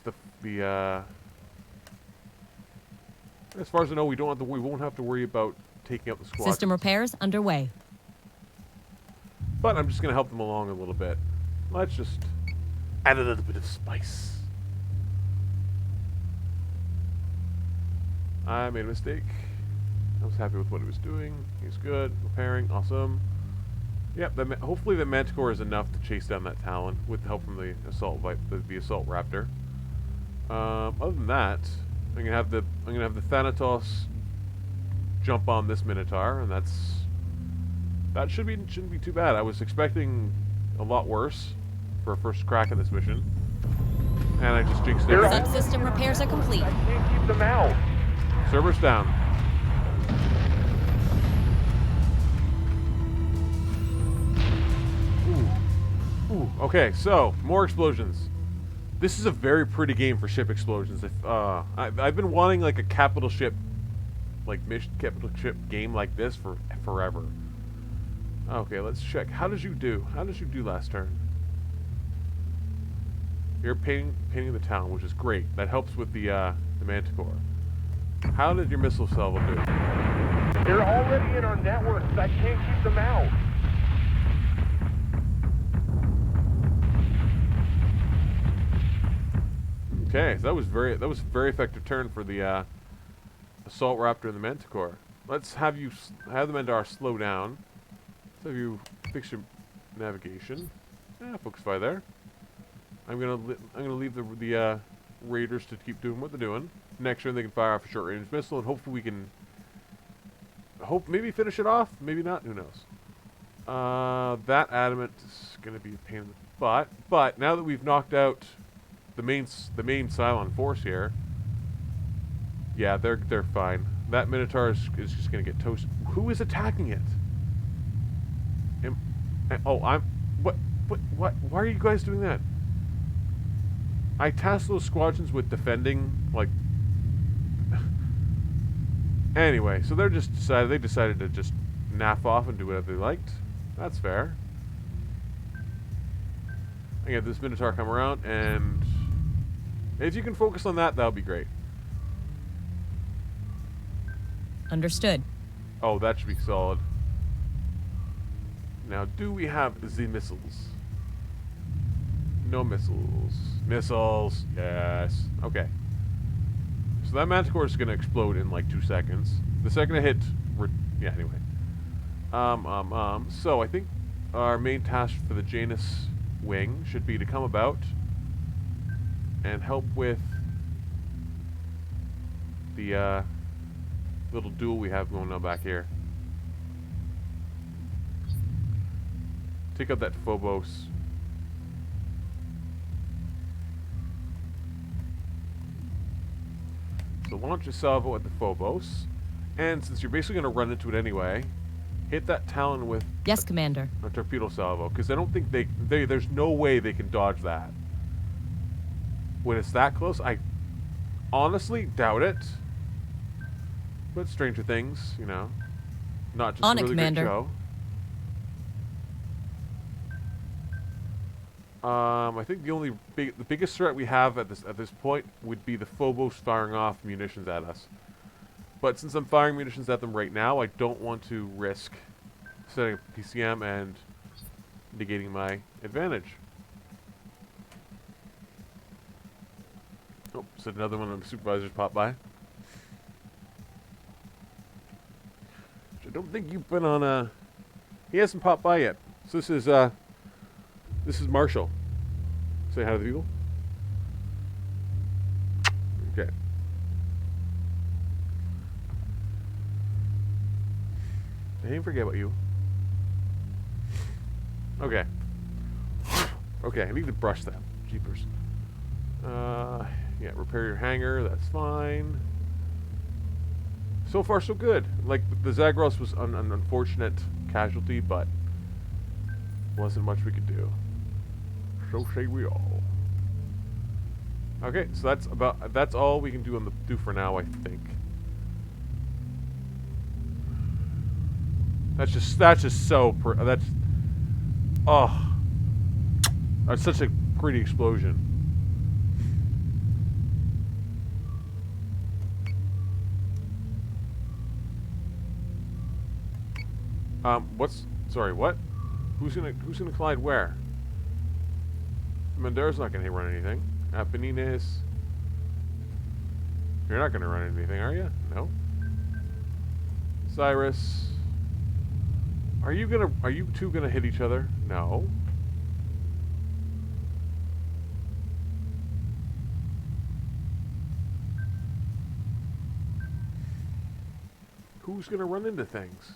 [SPEAKER 1] far as I know, we won't have to worry about taking out the squadrons.
[SPEAKER 2] System repairs underway.
[SPEAKER 1] But I'm just going to help them along a little bit. Let's just add a little bit of spice. I made a mistake. I was happy with what he was doing. He's good. Repairing. Awesome. Yep. Hopefully the Manticore is enough to chase down that Talon with help from the assault Raptor. Other than that, I'm gonna have the Thanatos jump on this Minotaur, and that shouldn't be too bad. I was expecting a lot worse for a first crack at this mission, and I just jinxed it.
[SPEAKER 2] Subsystem repairs are complete.
[SPEAKER 6] I can't keep them out.
[SPEAKER 1] Cerberus down. Ooh. Okay, so more explosions. This is a very pretty game for ship explosions. I've been wanting like a capital ship game like this for forever. Okay, let's check. How did you do? How did you do last turn? You're painting the town, which is great. That helps with the Manticore. How did your missile salvo do?
[SPEAKER 6] They're already in our networks. I can't keep them out.
[SPEAKER 1] Okay, so that was a very effective turn for the assault raptor and the Manticore. Let's have the Manticore slow down. Let's have you fix your navigation. Focus fire there. I'm gonna leave the raiders to keep doing what they're doing. Next turn they can fire off a short range missile, and hopefully we can maybe finish it off. Maybe not. Who knows? That adamant is gonna be a pain in the butt. But now that we've knocked out the main Cylon force here, yeah, they're fine. That Minotaur is just gonna get toasted. Who is attacking it? What? Why are you guys doing that? I tasked those squadrons with defending, like. Anyway, so they decided to just naff off and do whatever they liked. That's fair. I get this Minotaur come around, and if you can focus on that, that'll be great.
[SPEAKER 2] Understood.
[SPEAKER 1] Oh, that should be solid. Now, do we have the missiles? No missiles. Missiles. Yes. Okay. So that Manticore is going to explode in like 2 seconds. The second I hit... yeah, anyway. So I think our main task for the Janus wing should be to come about and help with the little duel we have going on back here. Take out that Phobos. So launch a salvo at the Phobos, and since you're basically going to run into it anyway, hit that Talon with
[SPEAKER 2] Yes, Commander.
[SPEAKER 1] a torpedo salvo, because I don't think there's no way they can dodge that. When it's that close, I honestly doubt it. But Stranger Things, you know, not just
[SPEAKER 2] On
[SPEAKER 1] a
[SPEAKER 2] it,
[SPEAKER 1] really
[SPEAKER 2] Commander.
[SPEAKER 1] great show. I think the biggest threat we have at this point would be the Phobos firing off munitions at us. But since I'm firing munitions at them right now, I don't want to risk setting up PCM and negating my advantage. Oh, said another one of the supervisors popped by. I don't think you've been on a... He hasn't popped by yet. So this is Marshall. Say hi to the people. Okay. I didn't forget about you. Okay. Okay, I need to brush that. Jeepers. Yeah, repair your hangar. That's fine. So far, so good. Like, the Zagros was an unfortunate casualty, but wasn't much we could do. So say we all. Okay, so that's all we can do for now, I think. That's just so that's such a pretty explosion. Sorry, what? Who's gonna collide where? Mandara's not gonna run anything. Apenines. You're not gonna run anything, are you? No. Cyrus. Are you two gonna hit each other? No. Who's gonna run into things?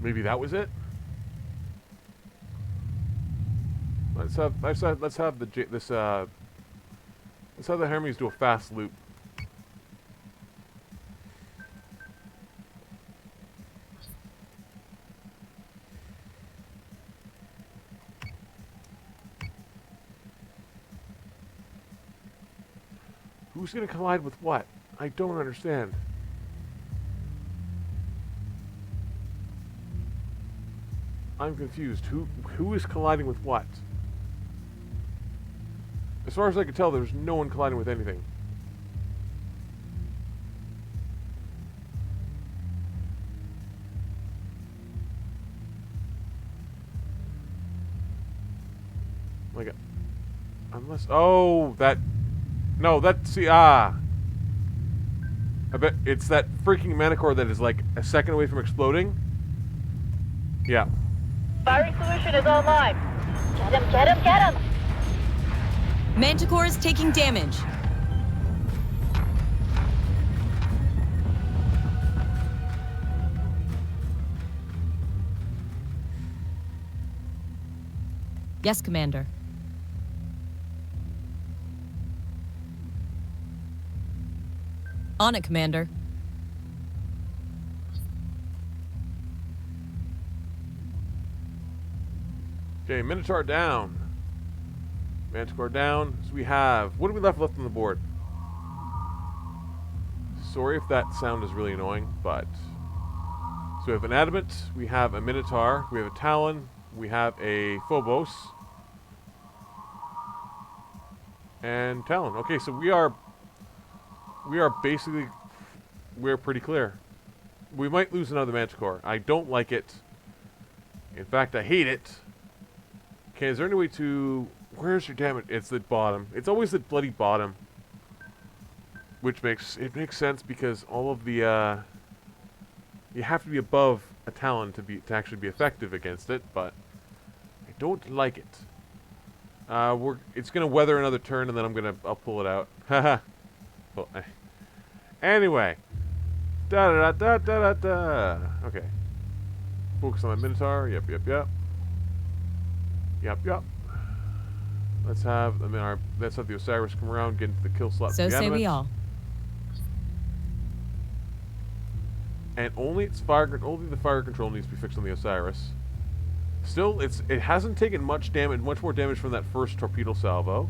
[SPEAKER 1] Maybe that was it. Let's have the Hermes do a fast loop. Who's gonna collide with what? I don't understand. I'm confused. Who is colliding with what? As far as I can tell, there's no one colliding with anything. Like, unless, oh, I bet it's that freaking Manticore that is like a second away from exploding. Yeah.
[SPEAKER 7] Firing solution is online. Get him, get him, get him!
[SPEAKER 2] Manticore is taking damage. Yes, Commander. On it, Commander.
[SPEAKER 1] Okay, Minotaur down. Manticore down. So we have... What do we left on the board? Sorry if that sound is really annoying, but... So we have an Adamant, we have a Minotaur, we have a Talon, we have a Phobos, and Talon. Okay, so we are basically... We're pretty clear. We might lose another Manticore. I don't like it. In fact, I hate it. Okay, is there any way to... Where's your damage? It's the bottom. It's always the bloody bottom. Which makes sense because all of the you have to be above a Talon to actually be effective against it, but I don't like it. It's gonna weather another turn and then I'll pull it out. Haha. Well, anyway. Da da da da da da. Okay. Focus on the Minotaur. Yep. Let's have, let's have the Osiris come around, get into the kill slot.
[SPEAKER 2] So
[SPEAKER 1] for the
[SPEAKER 2] say we
[SPEAKER 1] animate.
[SPEAKER 2] all.
[SPEAKER 1] And only the fire control needs to be fixed on the Osiris. Still, it hasn't taken much more damage from that first torpedo salvo,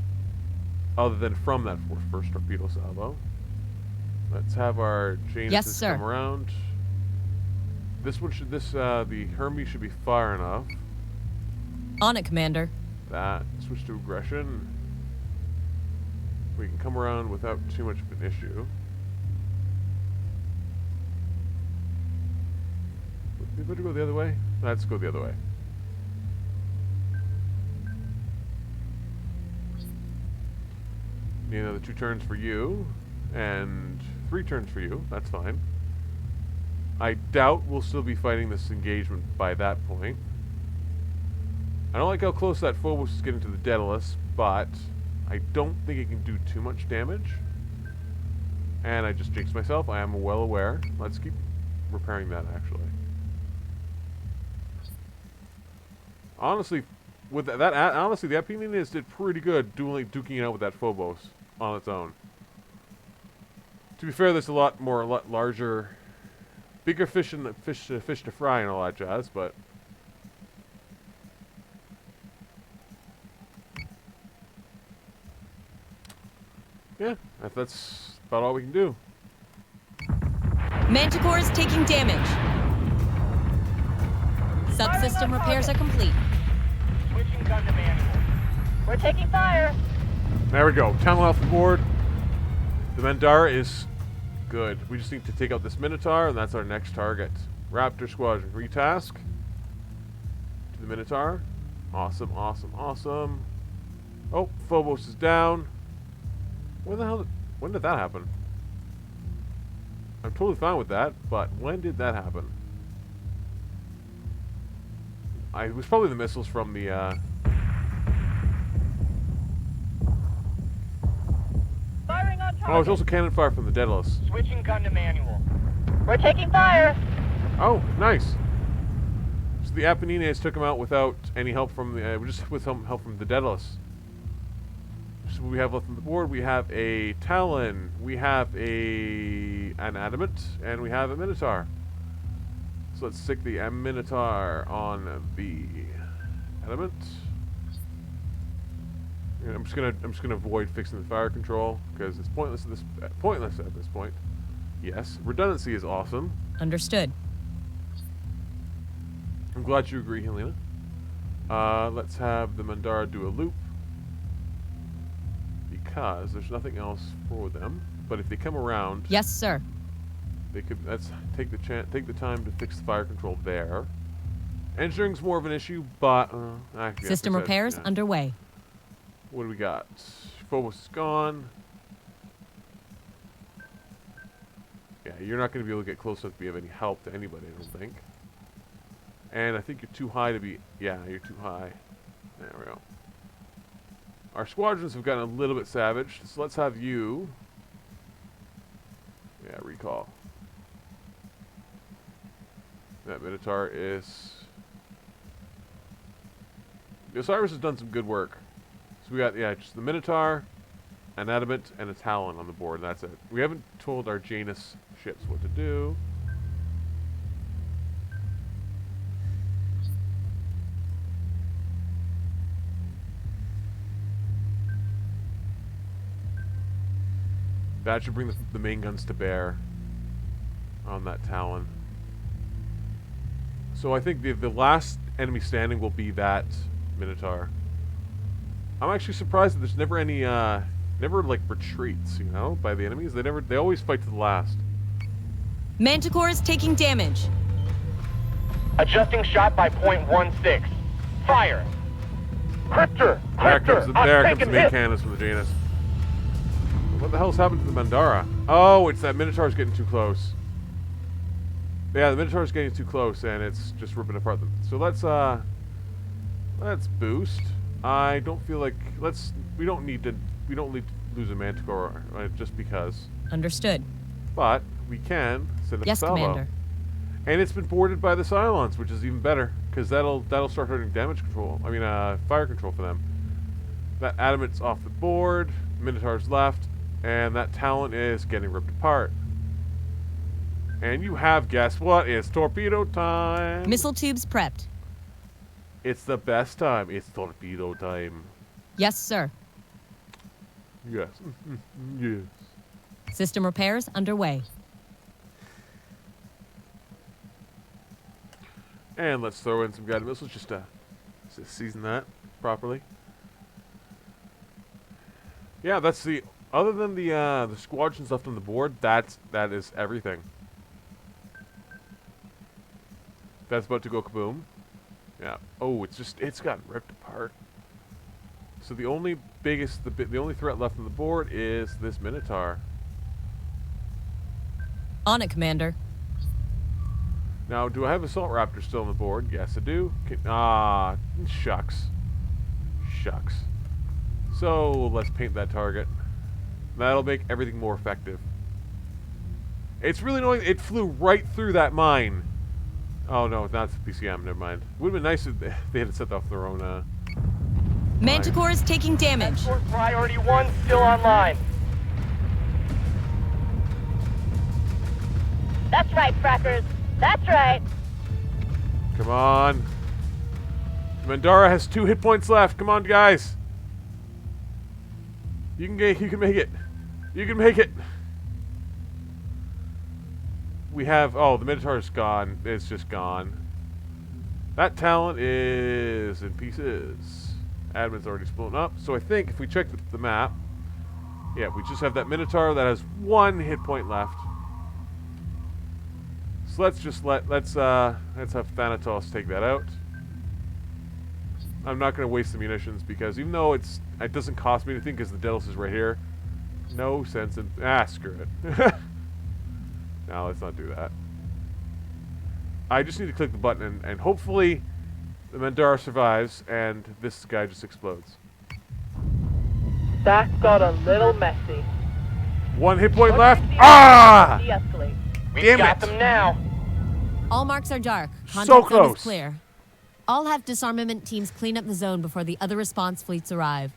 [SPEAKER 1] other than from that first torpedo salvo. Let's have our Januses come around. The Hermes should be fire enough.
[SPEAKER 2] On it, Commander.
[SPEAKER 1] That switch to aggression. We can come around without too much of an issue. We better go the other way. Let's go the other way. Need another 2 turns for you, and 3 turns for you. That's fine. I doubt we'll still be fighting this engagement by that point. I don't like how close that Phobos is getting to the Daedalus, but I don't think it can do too much damage. And I just jinxed myself. I am well aware. Let's keep repairing that, actually. Honestly, with honestly, the Apeninis did pretty good duking it out with that Phobos on its own. To be fair, there's a lot larger, bigger fish to fry and all that jazz, but yeah, that's about all we can do.
[SPEAKER 2] Manticore is taking damage. Subsystem repairs are complete.
[SPEAKER 6] Switching gun to manual.
[SPEAKER 7] We're taking fire.
[SPEAKER 1] There we go. Talon off the board. The Mandara is good. We just need to take out this Minotaur, and that's our next target. Raptor Squadron. Retask. To the Minotaur. Awesome, awesome, awesome. Oh, Phobos is down. When did that happen? I'm totally fine with that, but when did that happen? It was probably the missiles from the,
[SPEAKER 7] Firing on target.
[SPEAKER 1] Oh, there's also cannon fire from the Daedalus.
[SPEAKER 6] Switching gun to manual.
[SPEAKER 7] We're taking fire.
[SPEAKER 1] Oh, nice. So the Apennines took him out without any help from the, just with some help from the Daedalus. So we have left on the board, we have a Talon, we have an Adamant, and we have a Minotaur. So let's stick the Minotaur on the Adamant. And I'm just gonna avoid fixing the fire control because it's pointless at this point. Yes, redundancy is awesome.
[SPEAKER 2] Understood.
[SPEAKER 1] I'm glad you agree, Helena. Let's have the Mandara do a loop because there's nothing else for them. But if they come around,
[SPEAKER 2] Yes, sir.
[SPEAKER 1] they could. Let's take the time to fix the fire control there. Engineering's more of an issue, but
[SPEAKER 2] System repairs
[SPEAKER 1] yeah.
[SPEAKER 2] underway.
[SPEAKER 1] What do we got? Phobos is gone. Yeah, you're not going to be able to get close enough to be of any help to anybody, I don't think. And I think you're too high to be... Yeah, you're too high. There we go. Our squadrons have gotten a little bit savage, so let's have you... Yeah, recall. That Minotaur is... The Osiris has done some good work. So we got, yeah, just the Minotaur, an Adamant, and a Talon on the board, and that's it. We haven't told our Janus ships what to do. That should bring the main guns to bear on that Talon. So I think the last enemy standing will be that Minotaur. I'm actually surprised that there's never any, never like retreats, you know, by the enemies. They always fight to the last.
[SPEAKER 2] Manticore is taking damage.
[SPEAKER 6] Adjusting shot by .16. Fire. Cryptor!
[SPEAKER 1] There comes the main
[SPEAKER 6] hit.
[SPEAKER 1] cannons from the Janus. What the hell's happened to the Mandara? Oh, it's that Minotaur's getting too close. Yeah, the Minotaur's getting too close, and it's just ripping apart them. So let's boost. I don't feel like we don't need to lose a Manticore just because.
[SPEAKER 2] Understood.
[SPEAKER 1] But we can send a
[SPEAKER 2] Yes,
[SPEAKER 1] salvo.
[SPEAKER 2] Commander.
[SPEAKER 1] And it's been boarded by the Cylons, which is even better because that'll start hurting damage control. I mean, fire control for them. That Adamant's off the board. Minotaur's left. And that Talon is getting ripped apart. And you have, guess what? It's torpedo time.
[SPEAKER 2] Missile tubes prepped.
[SPEAKER 1] It's the best time. It's torpedo time.
[SPEAKER 2] Yes, sir.
[SPEAKER 1] Yes. Yes.
[SPEAKER 2] System repairs underway.
[SPEAKER 1] And let's throw in some guided missiles just to season that properly. Yeah, that's the... Other than the squadrons left on the board, that is everything. That's about to go kaboom. Yeah. Oh, it's gotten ripped apart. So the only threat left on the board is this Minotaur.
[SPEAKER 2] On it, Commander.
[SPEAKER 1] Now, do I have Assault Raptor still on the board? Yes, I do. Shucks. Shucks. So, let's paint that target. That'll make everything more effective. It's really annoying. It flew right through that mine. Oh, no, that's PCM. Never mind. Would have been nice if they had set off their own,
[SPEAKER 2] Manticore is taking damage.
[SPEAKER 6] Escort priority 1 still online.
[SPEAKER 7] That's right, frackers. That's right.
[SPEAKER 1] Come on. Mandara has 2 hit points left. Come on, guys. You can make it. You can make it. We have... Oh, the Minotaur's gone. It's just gone. That Talon is in pieces. Admin's already split up. So I think if we check the map... Yeah, we just have that Minotaur that has 1 hit point left. So let's have Thanatos take that out. I'm not going to waste the munitions because even though it doesn't cost me anything because the Deadlock is right here, no sense in... screw it. No, let's not do that. I just need to click the button and hopefully the Mandara survives and this guy just explodes.
[SPEAKER 6] That got a little messy.
[SPEAKER 1] 1 hit point left. Ah!
[SPEAKER 6] De-escalate. We
[SPEAKER 1] Damn
[SPEAKER 6] got
[SPEAKER 1] it.
[SPEAKER 6] them now.
[SPEAKER 2] All marks are dark.
[SPEAKER 1] So
[SPEAKER 2] Contact zone
[SPEAKER 1] close.
[SPEAKER 2] is clear. I'll have disarmament teams clean up the zone before the other response fleets arrive.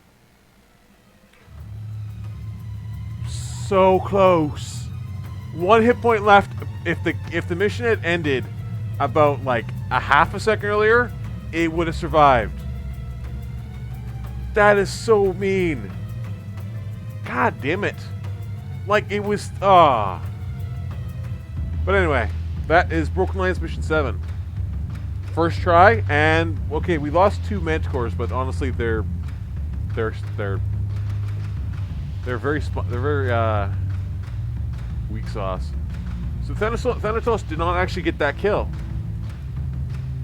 [SPEAKER 1] So close. 1 hit point left. If the mission had ended about like a half a second earlier, it would have survived. That is so mean. God damn it. Like it was But anyway, that is Broken Lands Mission 7. First try, and okay, we lost 2 Manticores, but honestly they're very weak sauce. So Thanatos did not actually get that kill.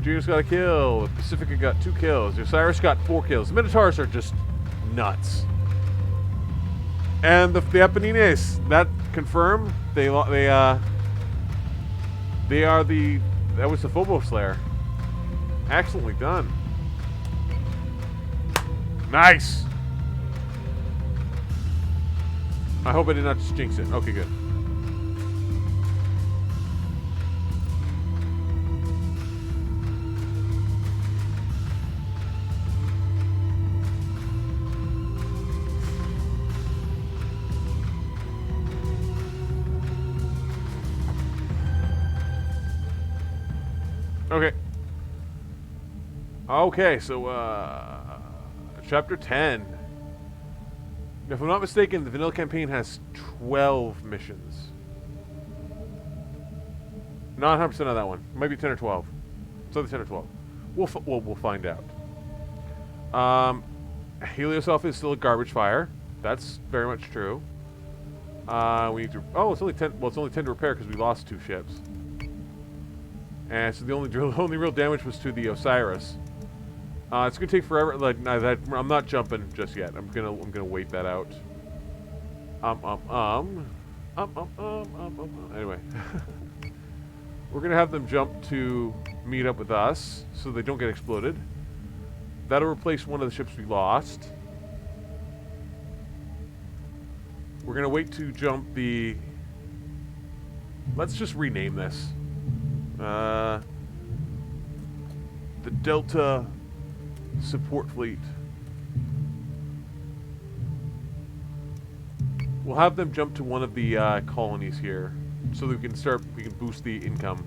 [SPEAKER 1] Juno's got a kill. Pacifica got 2 kills. Osiris got 4 kills. The Minotaurs are just nuts. And the Apenines, that confirmed. That was the Phobos Slayer. Excellently done. Nice. I hope I did not just jinx it. Okay, good. Okay. Okay, so, Chapter 10. Now, if I'm not mistaken, the vanilla campaign has 12 missions. Not 100% on that one. It might be 10 or 12. It's either 10 or 12. We'll find out. Helios Alpha is still a garbage fire. That's very much true. We need to... Oh, it's only 10... Well, it's only 10 to repair because we lost 2 ships. And so the only real damage was to the Osiris. It's gonna take forever. Like I'm not jumping just yet. I'm gonna wait that out. Anyway, we're gonna have them jump to meet up with us so they don't get exploded. That'll replace one of the ships we lost. We're gonna wait to jump the... Let's just rename this. The Delta Support Fleet. we'll have them jump to one of the colonies here, so that we can boost the income.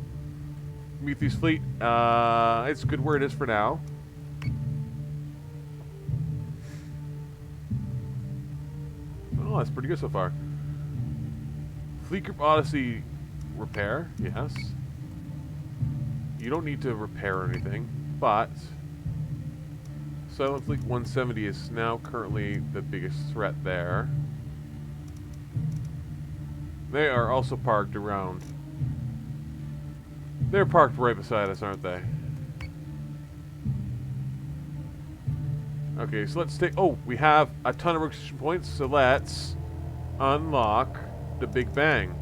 [SPEAKER 1] Prometheus fleet, it's good where it is for now. Oh, that's pretty good so far. Fleet Group Odyssey repair, yes. You don't need to repair anything, but Silent Fleet 170 is now currently the biggest threat there. They are also parked around. They're parked right beside us, aren't they? Okay, so let's take... Oh, we have a ton of requisition points, so let's unlock the Big Bang.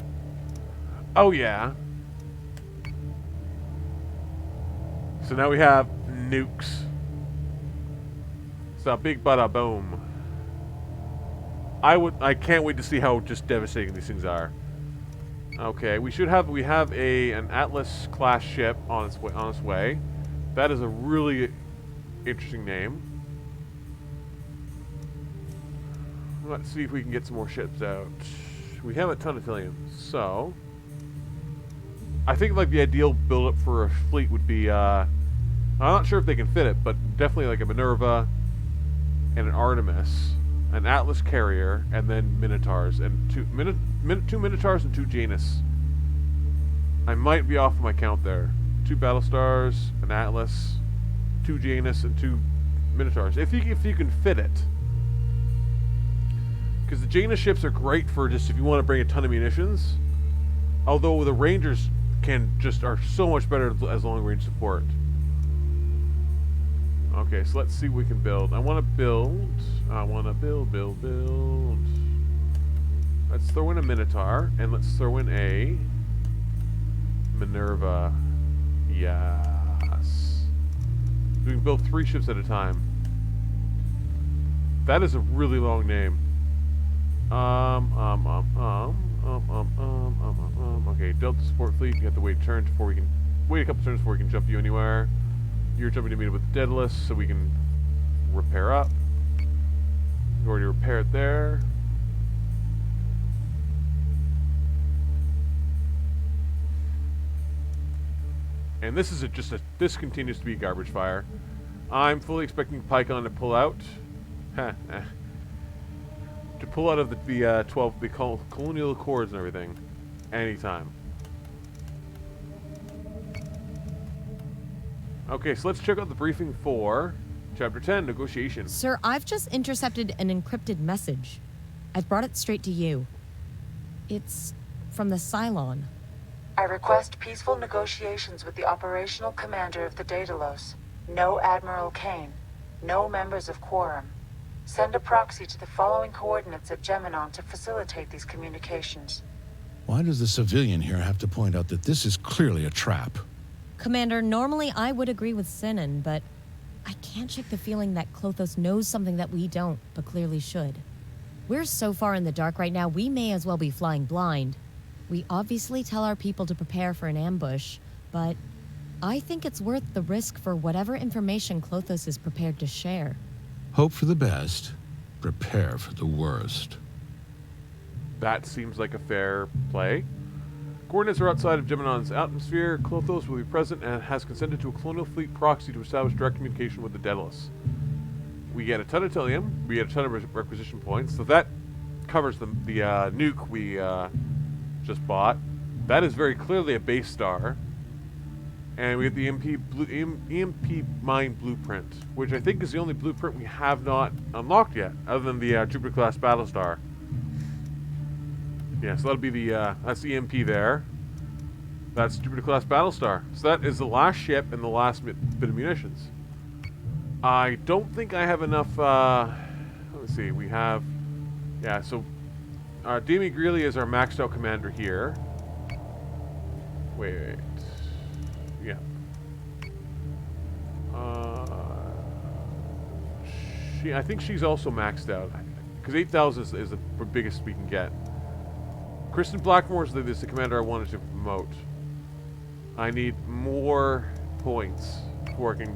[SPEAKER 1] Oh, yeah. So now we have nukes. So big bada boom. I can't wait to see how just devastating these things are. Okay, we have an Atlas class ship on its way. That is a really interesting name. Let's see if we can get some more ships out. We have a ton of Tilium, so I think like the ideal build-up for a fleet would be I'm not sure if they can fit it, but definitely like a Minerva and an Artemis, an Atlas carrier, and then Minotaurs, and two Minotaurs and 2 Janus. I might be off my count there. 2 Battlestars, an Atlas, 2 Janus, and 2 Minotaurs. If you can fit it. Because the Janus ships are great for just if you want to bring a ton of munitions. Although the Rangers are so much better as long range support. Okay, so let's see what we can build. I want to build. Let's throw in a Minotaur, and let's throw in a Minerva. Yes. We can build 3 ships at a time. That is a really long name. Okay, Delta support fleet. You have to wait a couple turns before we can jump you anywhere. You're jumping to meet up with Daedalus, so we can repair up. We already repaired there. And this is this continues to be garbage fire. I'm fully expecting Pycon to pull out. To pull out of the colonial accords and everything, anytime. Okay, so let's check out the briefing for Chapter 10, Negotiations.
[SPEAKER 2] Sir, I've just intercepted an encrypted message. I've brought it straight to you. It's from the Cylon.
[SPEAKER 8] I request peaceful negotiations with the operational commander of the Daedalus. No Admiral Kane. No members of Quorum. Send a proxy to the following coordinates at Geminon to facilitate these communications.
[SPEAKER 3] Why does the civilian here have to point out that this is clearly a trap?
[SPEAKER 2] Commander, normally I would agree with Sinan, but I can't shake the feeling that Klothos knows something that we don't, but clearly should. We're so far in the dark right now, we may as well be flying blind. We obviously tell our people to prepare for an ambush, but I think it's worth the risk for whatever information Klothos is prepared to share.
[SPEAKER 3] Hope for the best, prepare for the worst.
[SPEAKER 1] That seems like a fair play. Coordinates are outside of Geminon's atmosphere. Klothos will be present and has consented to a colonial fleet proxy to establish direct communication with the Daedalus. We get a ton of Tilium, we get a ton of requisition points, so that covers the nuke we just bought. That is very clearly a basestar. And we get the EMP mine blueprint, which I think is the only blueprint we have not unlocked yet, other than the Jupiter-class Battlestar. Yeah, so that'll be the, that's the EMP there. That's Jupiter-class Battlestar. So that is the last ship and the last bit of munitions. I don't think I have enough, let's see, we have, yeah, so, Demi Greeley is our maxed out commander here. Wait. Yeah. I think she's also maxed out, because 8,000 is the biggest we can get. Kristen Blackmore is the commander I wanted to promote. I need more points before I can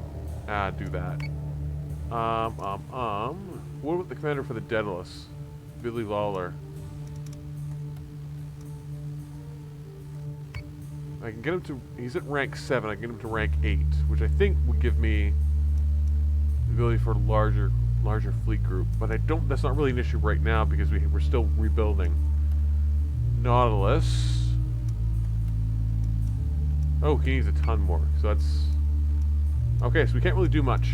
[SPEAKER 1] do that. What about the commander for the Daedalus? Billy Lawler. I can get him to... He's at rank 7. I can get him to rank 8, which I think would give me the ability for a larger fleet group. But I don't... That's not really an issue right now because we're still rebuilding. Nautilus. Oh, he needs a ton more. So that's... Okay, so we can't really do much.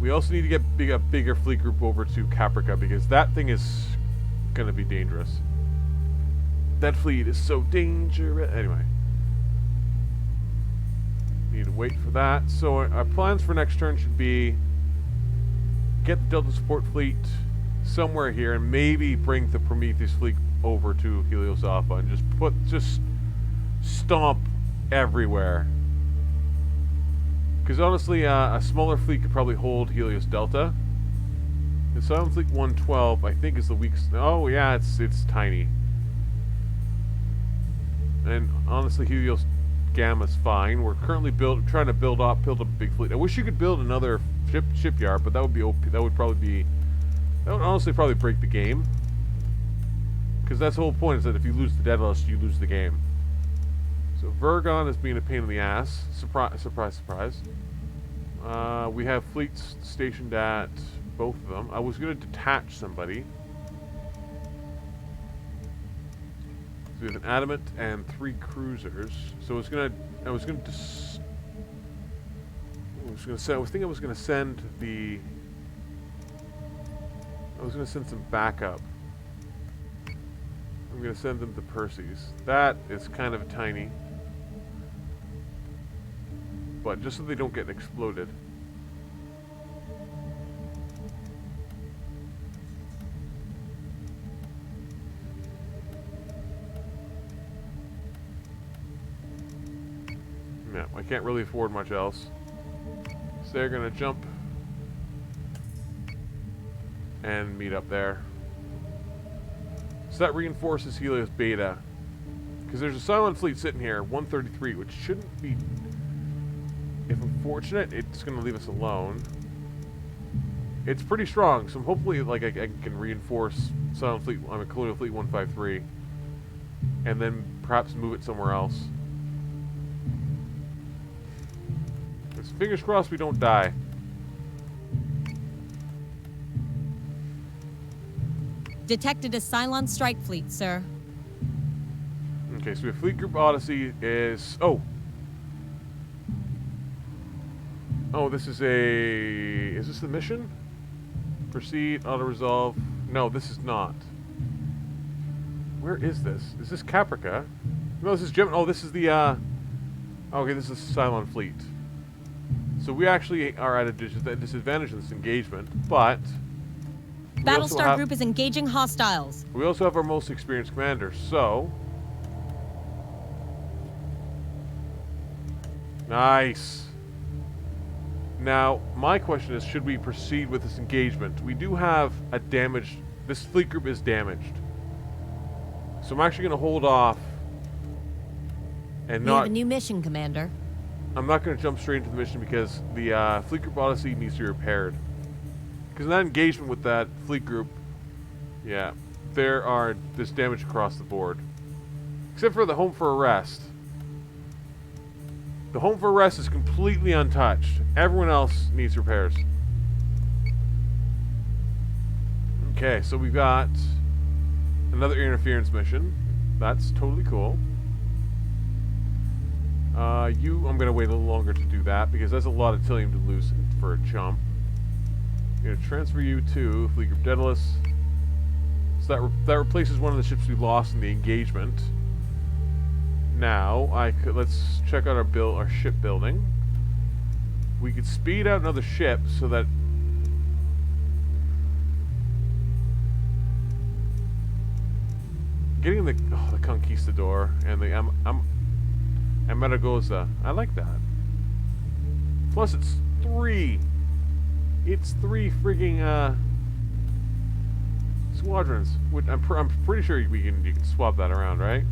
[SPEAKER 1] We also need to get a bigger fleet group over to Caprica because that thing is going to be dangerous. That fleet is so dangerous. Anyway. Need to wait for that. So our plans for next turn should be get the Delta support fleet somewhere here and maybe bring the Prometheus fleet over to Helios Alpha and just stomp everywhere. Because honestly, a smaller fleet could probably hold Helios Delta. The Cylon Fleet 112, I think, is the weakest. Oh yeah, it's tiny. And honestly, Helios Gamma's fine. We're currently trying to build up a big fleet. I wish you could build another shipyard, but that would be OP. That would honestly probably break the game. Because that's the whole point, is that if you lose the Daedalus, you lose the game. So Vergon is being a pain in the ass. Surprise, surprise, surprise. We have fleets stationed at both of them. I was going to detach somebody. So we have an Adamant and 3 cruisers. So I was think I was going to send some backup. I'm going to send them to Perseus. That is kind of tiny. But just so they don't get exploded. Yeah, I can't really afford much else. So they're going to jump and meet up there. So that reinforces Helios Beta. Because there's a Cylon fleet sitting here, 133, which shouldn't be... If I'm fortunate, it's going to leave us alone. It's pretty strong, so hopefully like I can reinforce Cylon Fleet, Colonial Fleet 153. And then perhaps move it somewhere else. Just fingers crossed we don't die.
[SPEAKER 2] Detected a Cylon strike fleet, sir.
[SPEAKER 1] Okay, so we have Fleet Group Odyssey is... Oh! Oh, this is a... Is this the mission? Proceed, auto-resolve. No, this is not. Where is this? Is this Caprica? No, this is Gemini. Oh, this is the, Okay, this is Cylon Fleet. So we actually are at a disadvantage in this engagement, but...
[SPEAKER 2] Battlestar group is engaging hostiles.
[SPEAKER 1] We also have our most experienced commander, so... Nice! Now, my question is, should we proceed with this engagement? We do have a damaged... This fleet group is damaged. So I'm actually going to hold off and
[SPEAKER 2] We have a new mission, Commander.
[SPEAKER 1] I'm not going to jump straight into the mission because the Fleet Group Odyssey needs to be repaired. Because in that engagement with that fleet group, yeah, there's damage across the board. Except for the Home for Arrest. The Home for Arrest is completely untouched. Everyone else needs repairs. Okay, so we've got another interference mission. That's totally cool. I'm going to wait a little longer to do that because that's a lot of Tilium to lose for a chump. I'm going to transfer you to Fleet Group Daedalus. So that replaces one of the ships we lost in the engagement. Now, let's check out our ship building. We could speed out another ship so that getting the Conquistador and the Amaragosa. I like that. Plus, it's 3. It's 3 frigging squadrons. Which I'm pretty sure you can swap that around, right?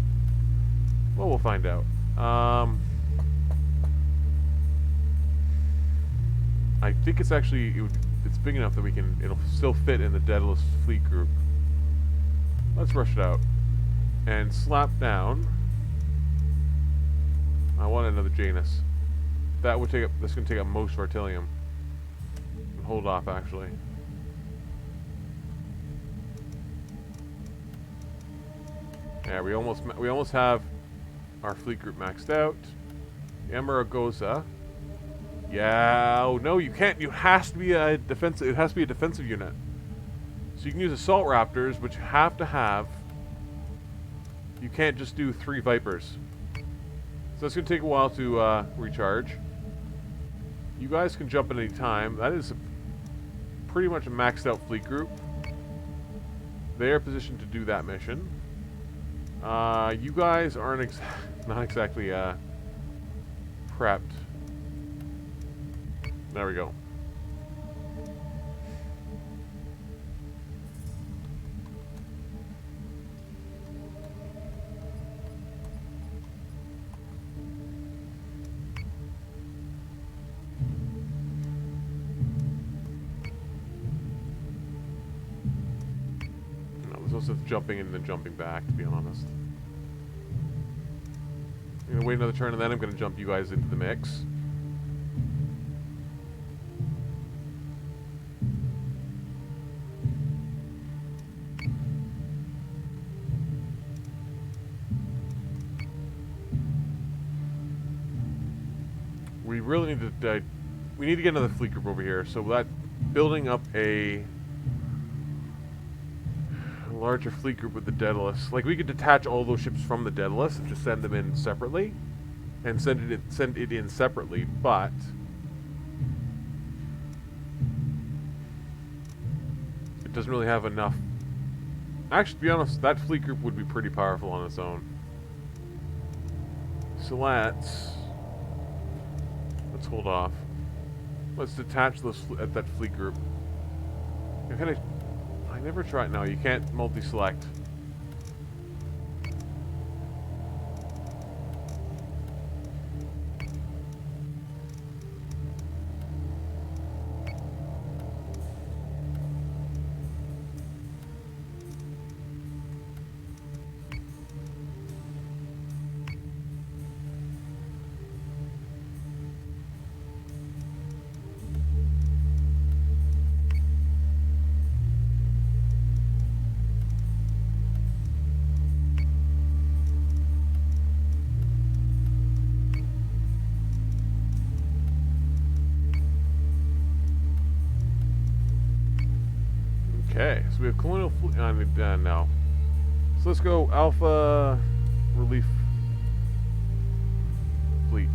[SPEAKER 1] Well, we'll find out. I think it's actually it's big enough that it'll still fit in the Daedalus fleet group. Let's rush it out. and slap down. I want another Janus. That would take up. That's going to take up most of our Tilium. Hold off, actually. Yeah, we almost have our fleet group maxed out. Amargosa. Yeah, oh no, you can't. It has to be a defensive. It has to be a defensive unit. So you can use assault raptors, but you have to have. You can't just do 3 Vipers. So that's gonna take a while to recharge. You guys can jump at any time. That is pretty much a maxed out fleet group. They are positioned to do that mission. You guys aren't not exactly prepped. There we go. No, there's also jumping and then jumping back, to be honest. I'm gonna wait another turn and then I'm gonna jump you guys into the mix. We really need to we need to get another fleet group over here. So that building up a larger fleet group with the Daedalus. Like, we could detach all those ships from the Daedalus and just send them in separately, and send it in separately. But it doesn't really have enough. Actually, to be honest, that fleet group would be pretty powerful on its own. So let's hold off. Let's detach that fleet group. I never tried. No, you can't multi-select. Okay, so we have colonial fleet. No. So let's go Alpha Relief Fleet.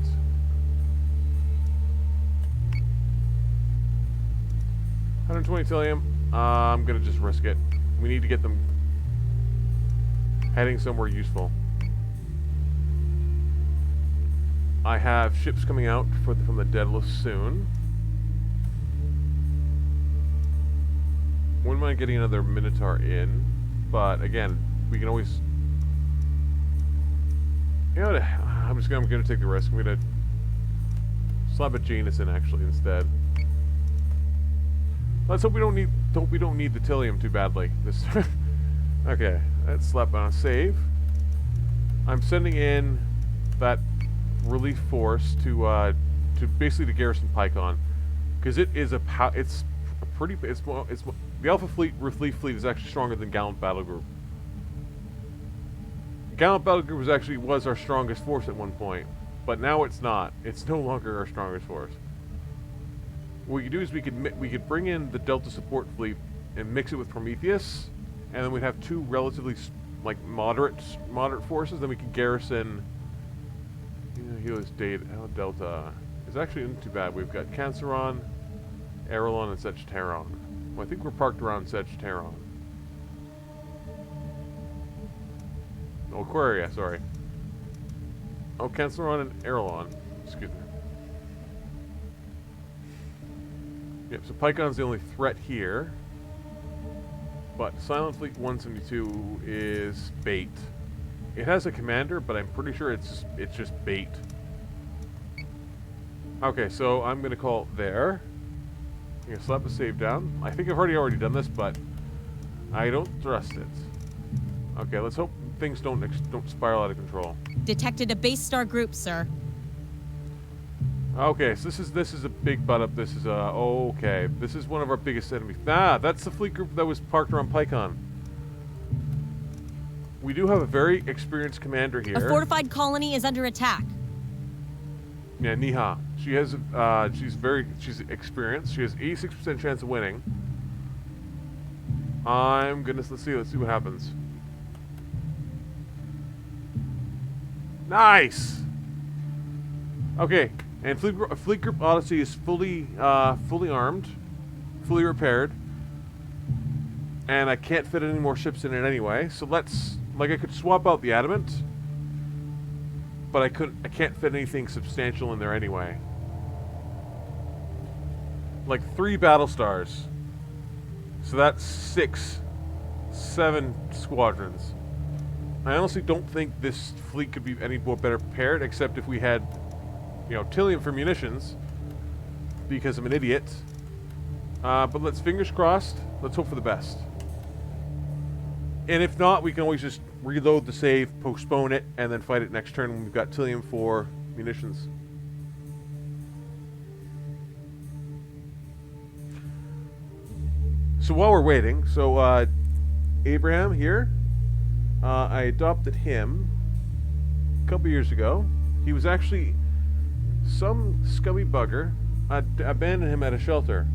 [SPEAKER 1] $120 Tilium. I'm gonna just risk it. We need to get them heading somewhere useful. I have ships coming out from the Daedalus soon. Wouldn't mind getting another Minotaur in, but again, we can always. You know, I'm gonna take the risk. I'm gonna slap a Janus in actually instead. Let's hope we don't need the Tilium too badly. This. Okay, let's slap on a save. I'm sending in that relief force to basically to garrison Pycon, because it is a it's a pretty the Alpha Relief Fleet is actually stronger than Gallant Battle Group. Gallant Battle Group was our strongest force at one point, but now it's not. It's no longer our strongest force. What we could do is we could bring in the Delta Support Fleet and mix it with Prometheus, and then we'd have 2 relatively like moderate forces. Then we could garrison. Helios Delta is actually not too bad. We've got Canceron, Arelon, and Sagitarron. Well, I think we're parked around Sagitarron. Oh, Aquaria, sorry. Oh, Canceron and Arelon. Excuse me. Yep, so Pycon's the only threat here. But Cylon Fleet 172 is bait. It has a commander, but I'm pretty sure it's just bait. Okay, so I'm gonna call it there. I'm gonna slap a save down. I think I've already done this, but I don't trust it. Okay, let's hope things don't spiral out of control.
[SPEAKER 2] Detected a basestar group, sir.
[SPEAKER 1] Okay, so this is a big butt up. This is okay. This is one of our biggest enemies. Ah, that's the fleet group that was parked around PyCon. We do have a very experienced commander here.
[SPEAKER 2] A fortified colony is under attack.
[SPEAKER 1] Yeah, Niha. She has she's experienced. She has 86% chance of winning. Let's see what happens. Nice. Okay, and Fleet Group Odyssey is fully armed, fully repaired, and I can't fit any more ships in it anyway. So I could swap out the adamant, but I can't fit anything substantial in there anyway. Like 3 Battlestars. So that's 7 squadrons. I honestly don't think this fleet could be any more better prepared, except if we had, Tilium for munitions, because I'm an idiot. But let's fingers crossed. Let's hope for the best. And if not, we can always just reload the save, postpone it, and then fight it next turn when we've got Tilium for munitions. So while we're waiting, Abraham here, I adopted him a couple years ago. He was actually some scummy bugger. I abandoned him at a shelter,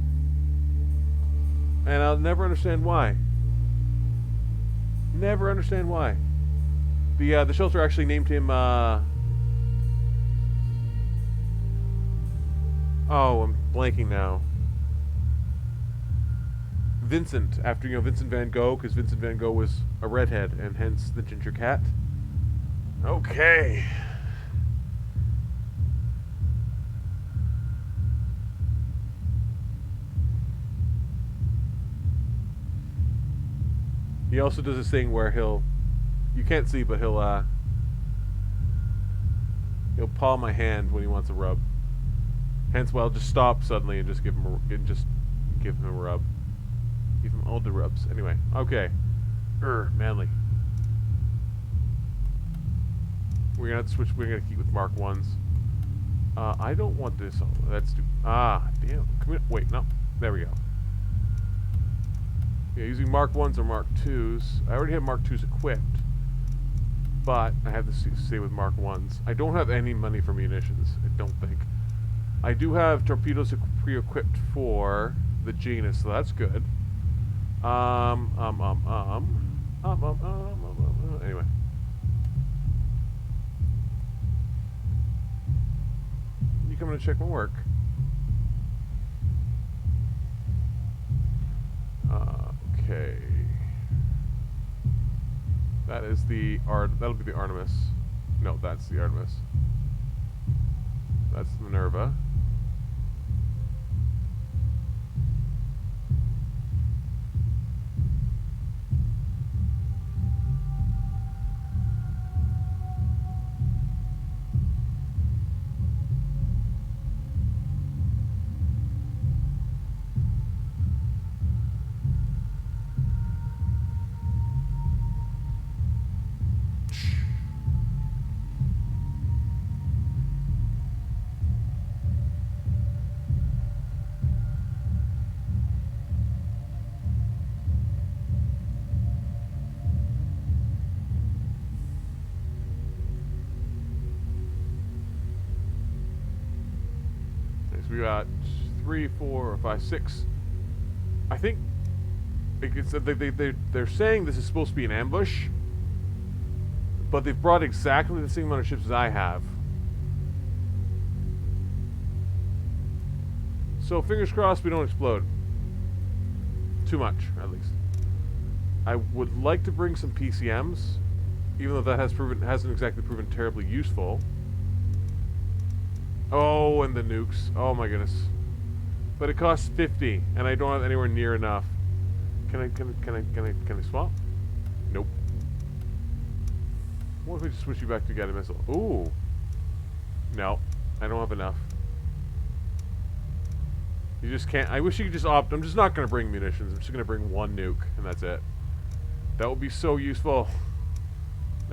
[SPEAKER 1] and I'll never understand why. Never understand why. The shelter actually named him. Oh, I'm blanking now. Vincent, after Vincent van Gogh, because Vincent van Gogh was a redhead, and hence the ginger cat. Okay. He also does this thing where you can't see, but he'll paw my hand when he wants a rub. Hence why I'll just stop suddenly and just give him a rub. Give him all the rubs. Anyway, okay. Manly. We're gonna have to switch. We're gonna keep with Mark 1s. I don't want this. Oh, that's stupid. Damn. Come here. Wait, no. There we go. Yeah, using Mark 1s or Mark 2s. I already have Mark 2s equipped, but I have to stay with Mark 1s. I don't have any money for munitions, I don't think. I do have torpedoes pre-equipped for the Genus, so that's good. Anyway. You coming to check my work? Okay. That is that'll be the Artemis. No, that's the Artemis. That's the Minerva. We got 3, 4, 5, 6. I think they're saying this is supposed to be an ambush, but they've brought exactly the same amount of ships as I have. So fingers crossed we don't explode. Too much, at least. I would like to bring some PCMs, even though that hasn't exactly proven terribly useful. Oh, and the nukes. Oh my goodness. But it costs 50, and I don't have anywhere near enough. Can I swap? Nope. What if we just switch you back to get a missile? Ooh. No, I don't have enough. You just can't. I wish you could just opt. I'm just not going to bring munitions. I'm just going to bring 1 nuke, and that's it. That would be so useful.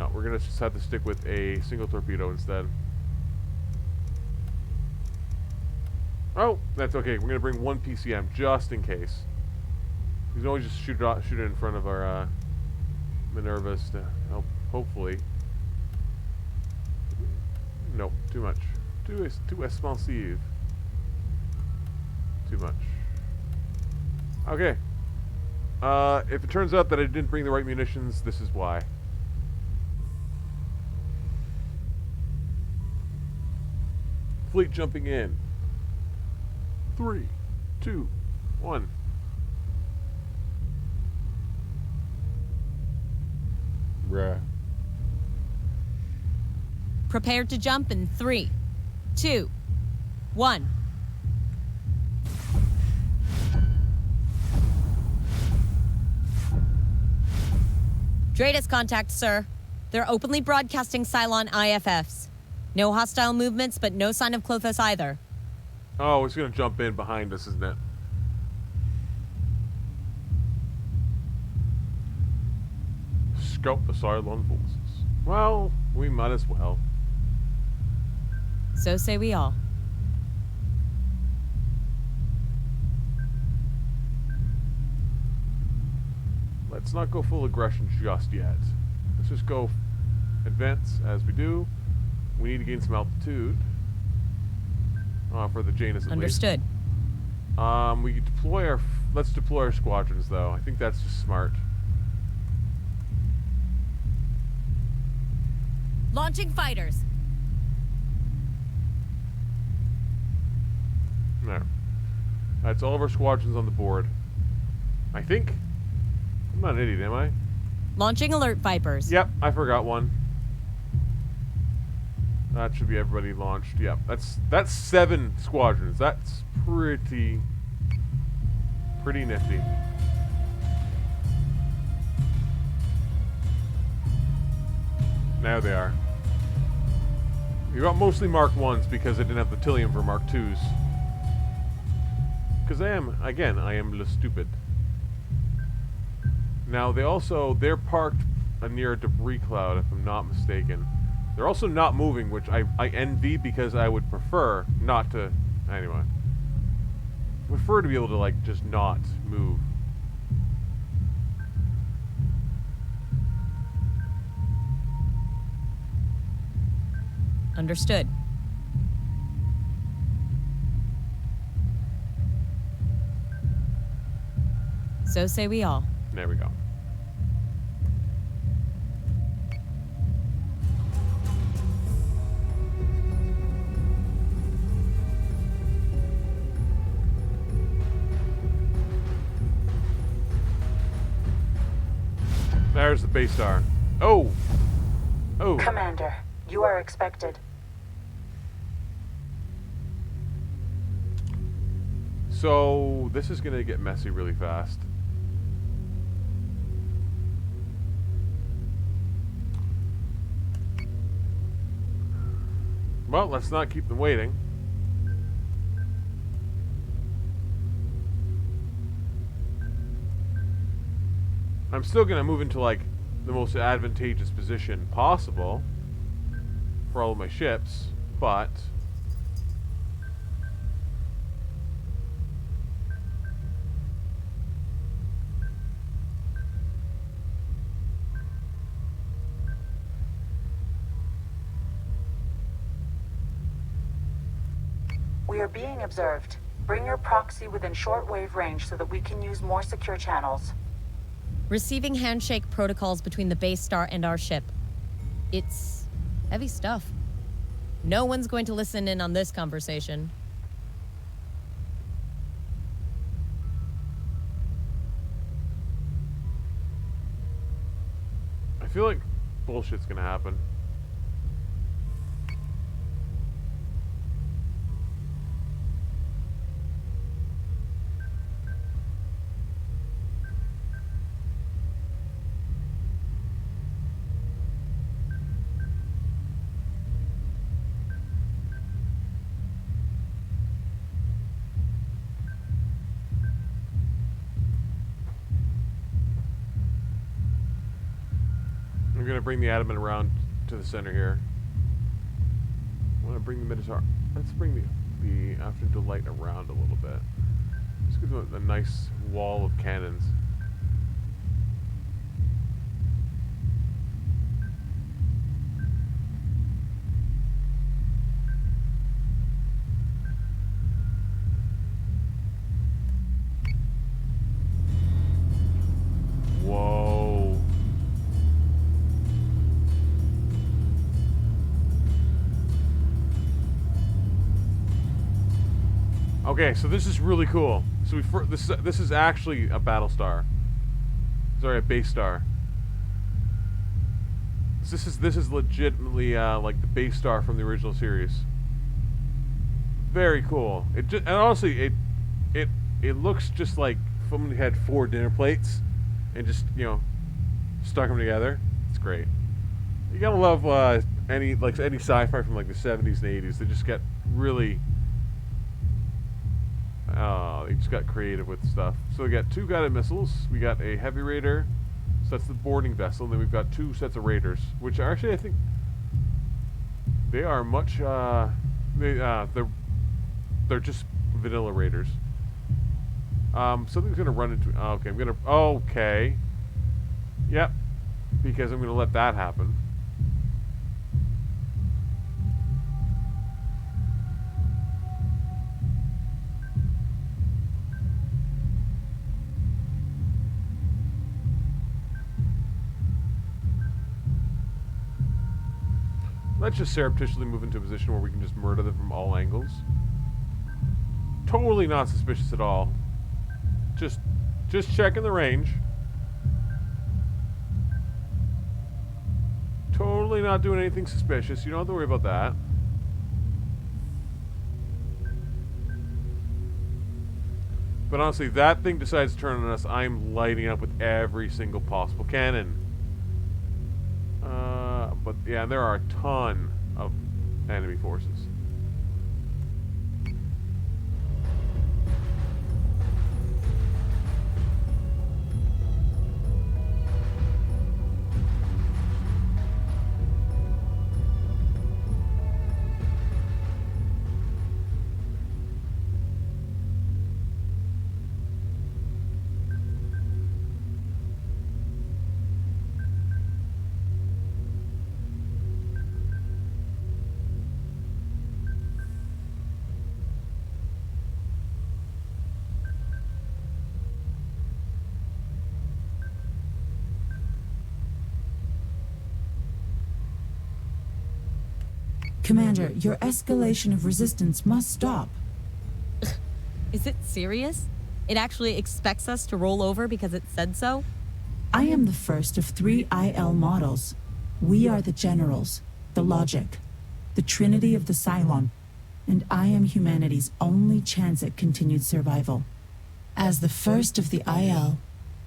[SPEAKER 1] No, we're gonna just have to stick with a single torpedo instead. Oh, that's okay. We're gonna bring one PCM just in case. We can always just shoot it in front of our Minervas to help, hopefully. Nope, too much. Too expensive. Too much. Okay. If it turns out that I didn't bring the right munitions, this is why. Fleet jumping in. 3, 2, 1. Bruh.
[SPEAKER 2] Prepare to jump in 3, 2, 1. Dratus contact, sir. They're openly broadcasting Cylon IFFs. No hostile movements, but no sign of Klothos either.
[SPEAKER 1] Oh, it's gonna jump in behind us, isn't it? Scout the Cylon forces. Well, we might as well.
[SPEAKER 2] So say we all.
[SPEAKER 1] Let's not go full aggression just yet. Let's just go advance as we do. We need to gain some altitude. For the Janus at
[SPEAKER 2] Understood.
[SPEAKER 1] least. We could deploy our... Let's deploy our squadrons, though. I think that's just smart.
[SPEAKER 2] Launching fighters.
[SPEAKER 1] There. That's all of our squadrons on the board. I think. I'm not an idiot, am I?
[SPEAKER 2] Launching alert vipers.
[SPEAKER 1] Yep, I forgot one. That should be everybody launched. Yep, that's 7 squadrons. That's pretty nifty. Now they are. We got mostly Mark 1s because I didn't have the Tilium for Mark 2s. Because I am le stupid. Now they're parked near a debris cloud, if I'm not mistaken. They're also not moving, which I envy because I would prefer not to. Anyway, prefer to be able to like just not move.
[SPEAKER 2] Understood. So say we all.
[SPEAKER 1] There we go. There's the basestar. Oh! Oh!
[SPEAKER 8] Commander, you are expected.
[SPEAKER 1] So, this is gonna get messy really fast. Well, let's not keep them waiting. I'm still gonna move into like the most advantageous position possible for all of my ships, but
[SPEAKER 8] We are being observed. Bring your proxy within shortwave range so that we can use more secure channels.
[SPEAKER 2] Receiving handshake protocols between the basestar and our ship. It's heavy stuff. No one's going to listen in on this conversation.
[SPEAKER 1] I feel like bullshit's gonna happen. going to bring the adamant around to the center here. I want to bring the Minotaur. Let's bring the After Delight around a little bit. Let's give them a nice wall of cannons. Whoa. Okay, so this is really cool. So this is actually a Battlestar. Sorry, a basestar. This is legitimately like the basestar from the original series. Very cool. And honestly, it looks just like someone had 4 dinner plates and just, you know, stuck them together. It's great. You gotta love any sci-fi from like the 70s and 80s. They just get really, they just got creative with stuff. So we got 2 guided missiles. We got a heavy raider. So that's the boarding vessel. And then we've got 2 sets of raiders, which are actually, I think, they are much. They're just vanilla raiders. Something's gonna run into. Okay, I'm gonna. Okay. Yep. Because I'm gonna let that happen. Let's just surreptitiously move into a position where we can just murder them from all angles. Totally not suspicious at all. Just checking the range. Totally not doing anything suspicious. You don't have to worry about that. But honestly, that thing decides to turn on us, I'm lighting up with every single possible cannon. But yeah, there are a ton of enemy forces.
[SPEAKER 9] Commander, your escalation of resistance must stop.
[SPEAKER 2] Is it serious? It actually expects us to roll over because it said so?
[SPEAKER 9] I am the first of 3 IL models. We are the generals, the logic, the trinity of the Cylon, and I am humanity's only chance at continued survival. As the first of the IL,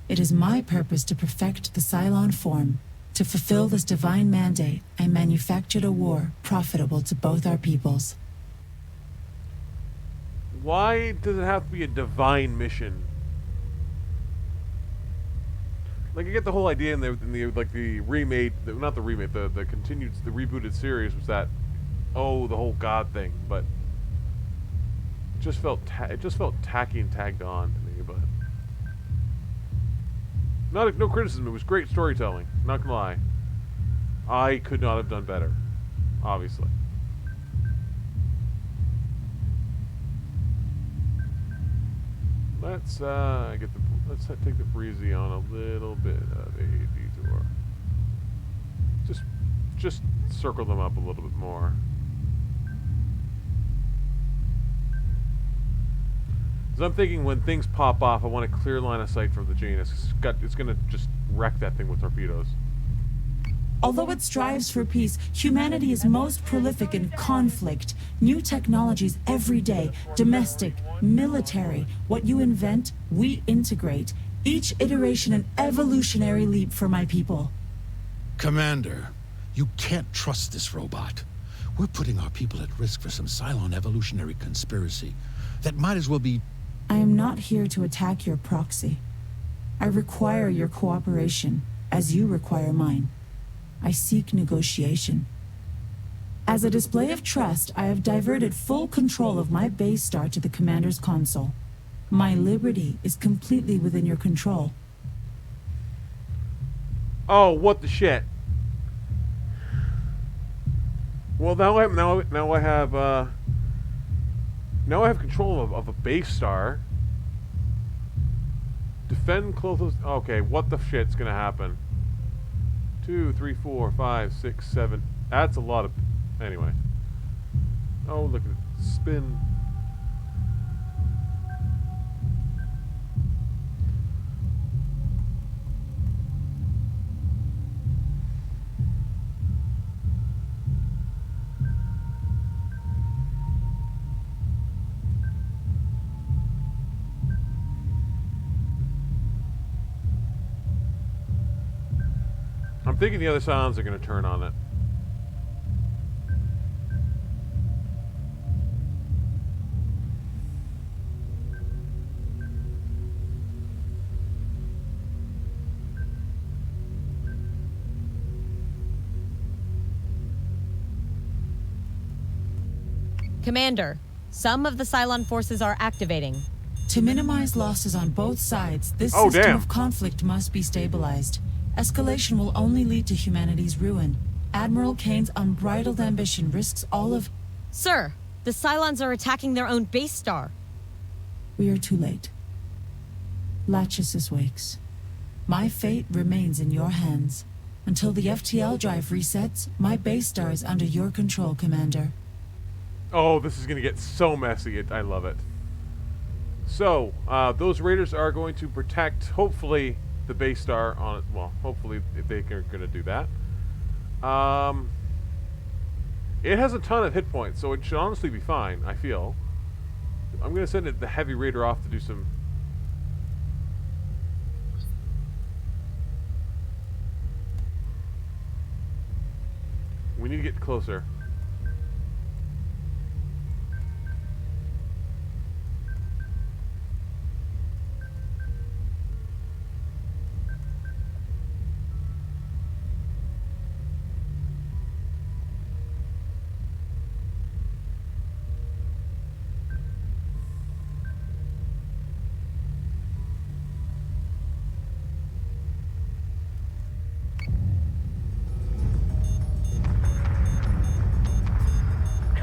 [SPEAKER 9] it is my purpose to perfect the Cylon form. To fulfill this divine mandate, I manufactured a war profitable to both our peoples.
[SPEAKER 1] Why does it have to be a divine mission? Like, I get the whole idea in the like the remade, not the remake, the continued, the rebooted series was that, oh, the whole God thing, but it just felt tacky and tagged on to me. But no criticism. It was great storytelling. Not gonna lie. I could not have done better, obviously. Let's take the breezy on a little bit of a detour. Just circle them up a little bit more. Because I'm thinking when things pop off, I want a clear line of sight from the Janus. It's going to just wreck that thing with torpedoes.
[SPEAKER 9] Although it strives for peace, humanity is most prolific in conflict. New technologies every day, domestic, military. What you invent, we integrate. Each iteration an evolutionary leap for my people.
[SPEAKER 3] Commander, you can't trust this robot. We're putting our people at risk for some Cylon evolutionary conspiracy that might as well be...
[SPEAKER 9] I am not here to attack your proxy. I require your cooperation, as you require mine. I seek negotiation. As a display of trust, I have diverted full control of my base star to the commander's console. My liberty is completely within your control.
[SPEAKER 1] Oh, what the shit? Well, now I have control of a base star. Defend closest. Okay, what the shit's gonna happen? 2, 3, 4, 5, 6, 7. That's a lot of. Anyway. Oh, look at it spin. I'm thinking the other cylons are going to turn on it.
[SPEAKER 2] Commander, some of the Cylon forces are activating.
[SPEAKER 9] To minimize losses on both sides, this
[SPEAKER 1] Oh,
[SPEAKER 9] system
[SPEAKER 1] damn.
[SPEAKER 9] of conflict must be stabilized. Escalation will only lead to humanity's ruin. Admiral Kane's unbridled ambition risks all of...
[SPEAKER 2] Sir, the Cylons are attacking their own base star.
[SPEAKER 9] We are too late. Lachesis wakes. My fate remains in your hands. Until the FTL drive resets, my base star is under your control, Commander.
[SPEAKER 1] Oh, this is going to get so messy. I love it. So, those raiders are going to protect, hopefully, the base star on it. Well, hopefully they are going to do that. It has a ton of hit points, so it should honestly be fine, I feel. I'm going to send the heavy raider off to do some... We need to get closer.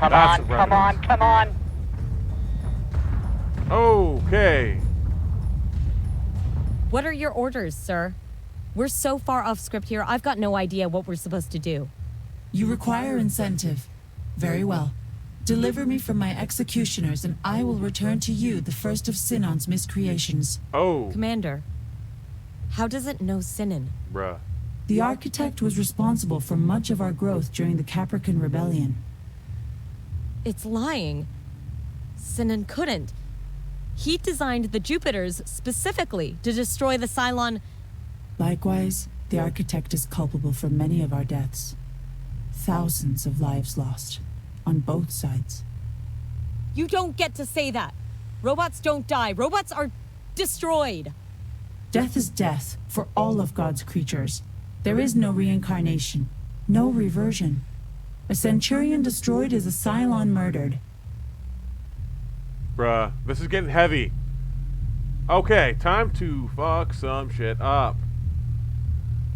[SPEAKER 6] Come
[SPEAKER 1] That's
[SPEAKER 6] on,
[SPEAKER 1] a
[SPEAKER 6] come on,
[SPEAKER 1] revenant.
[SPEAKER 6] come on.
[SPEAKER 1] Okay.
[SPEAKER 2] What are your orders, sir? We're so far off script here, I've got no idea what we're supposed to do.
[SPEAKER 9] You require incentive. Very well. Deliver me from my executioners, and I will return to you the first of Sinon's miscreations.
[SPEAKER 1] Oh,
[SPEAKER 2] Commander, how does it know Sinon?
[SPEAKER 1] bruh.
[SPEAKER 9] The architect was responsible for much of our growth during the Capricorn Rebellion.
[SPEAKER 2] It's lying. Sinon couldn't. He designed the Jupiters specifically to destroy the Cylon...
[SPEAKER 9] Likewise, the architect is culpable for many of our deaths. Thousands of lives lost, on both sides.
[SPEAKER 2] You don't get to say that. Robots don't die. Robots are destroyed.
[SPEAKER 9] Death is death for all of God's creatures. There is no reincarnation, no reversion. A Centurion destroyed is a Cylon murdered.
[SPEAKER 1] Bruh, this is getting heavy. Okay, time to fuck some shit up.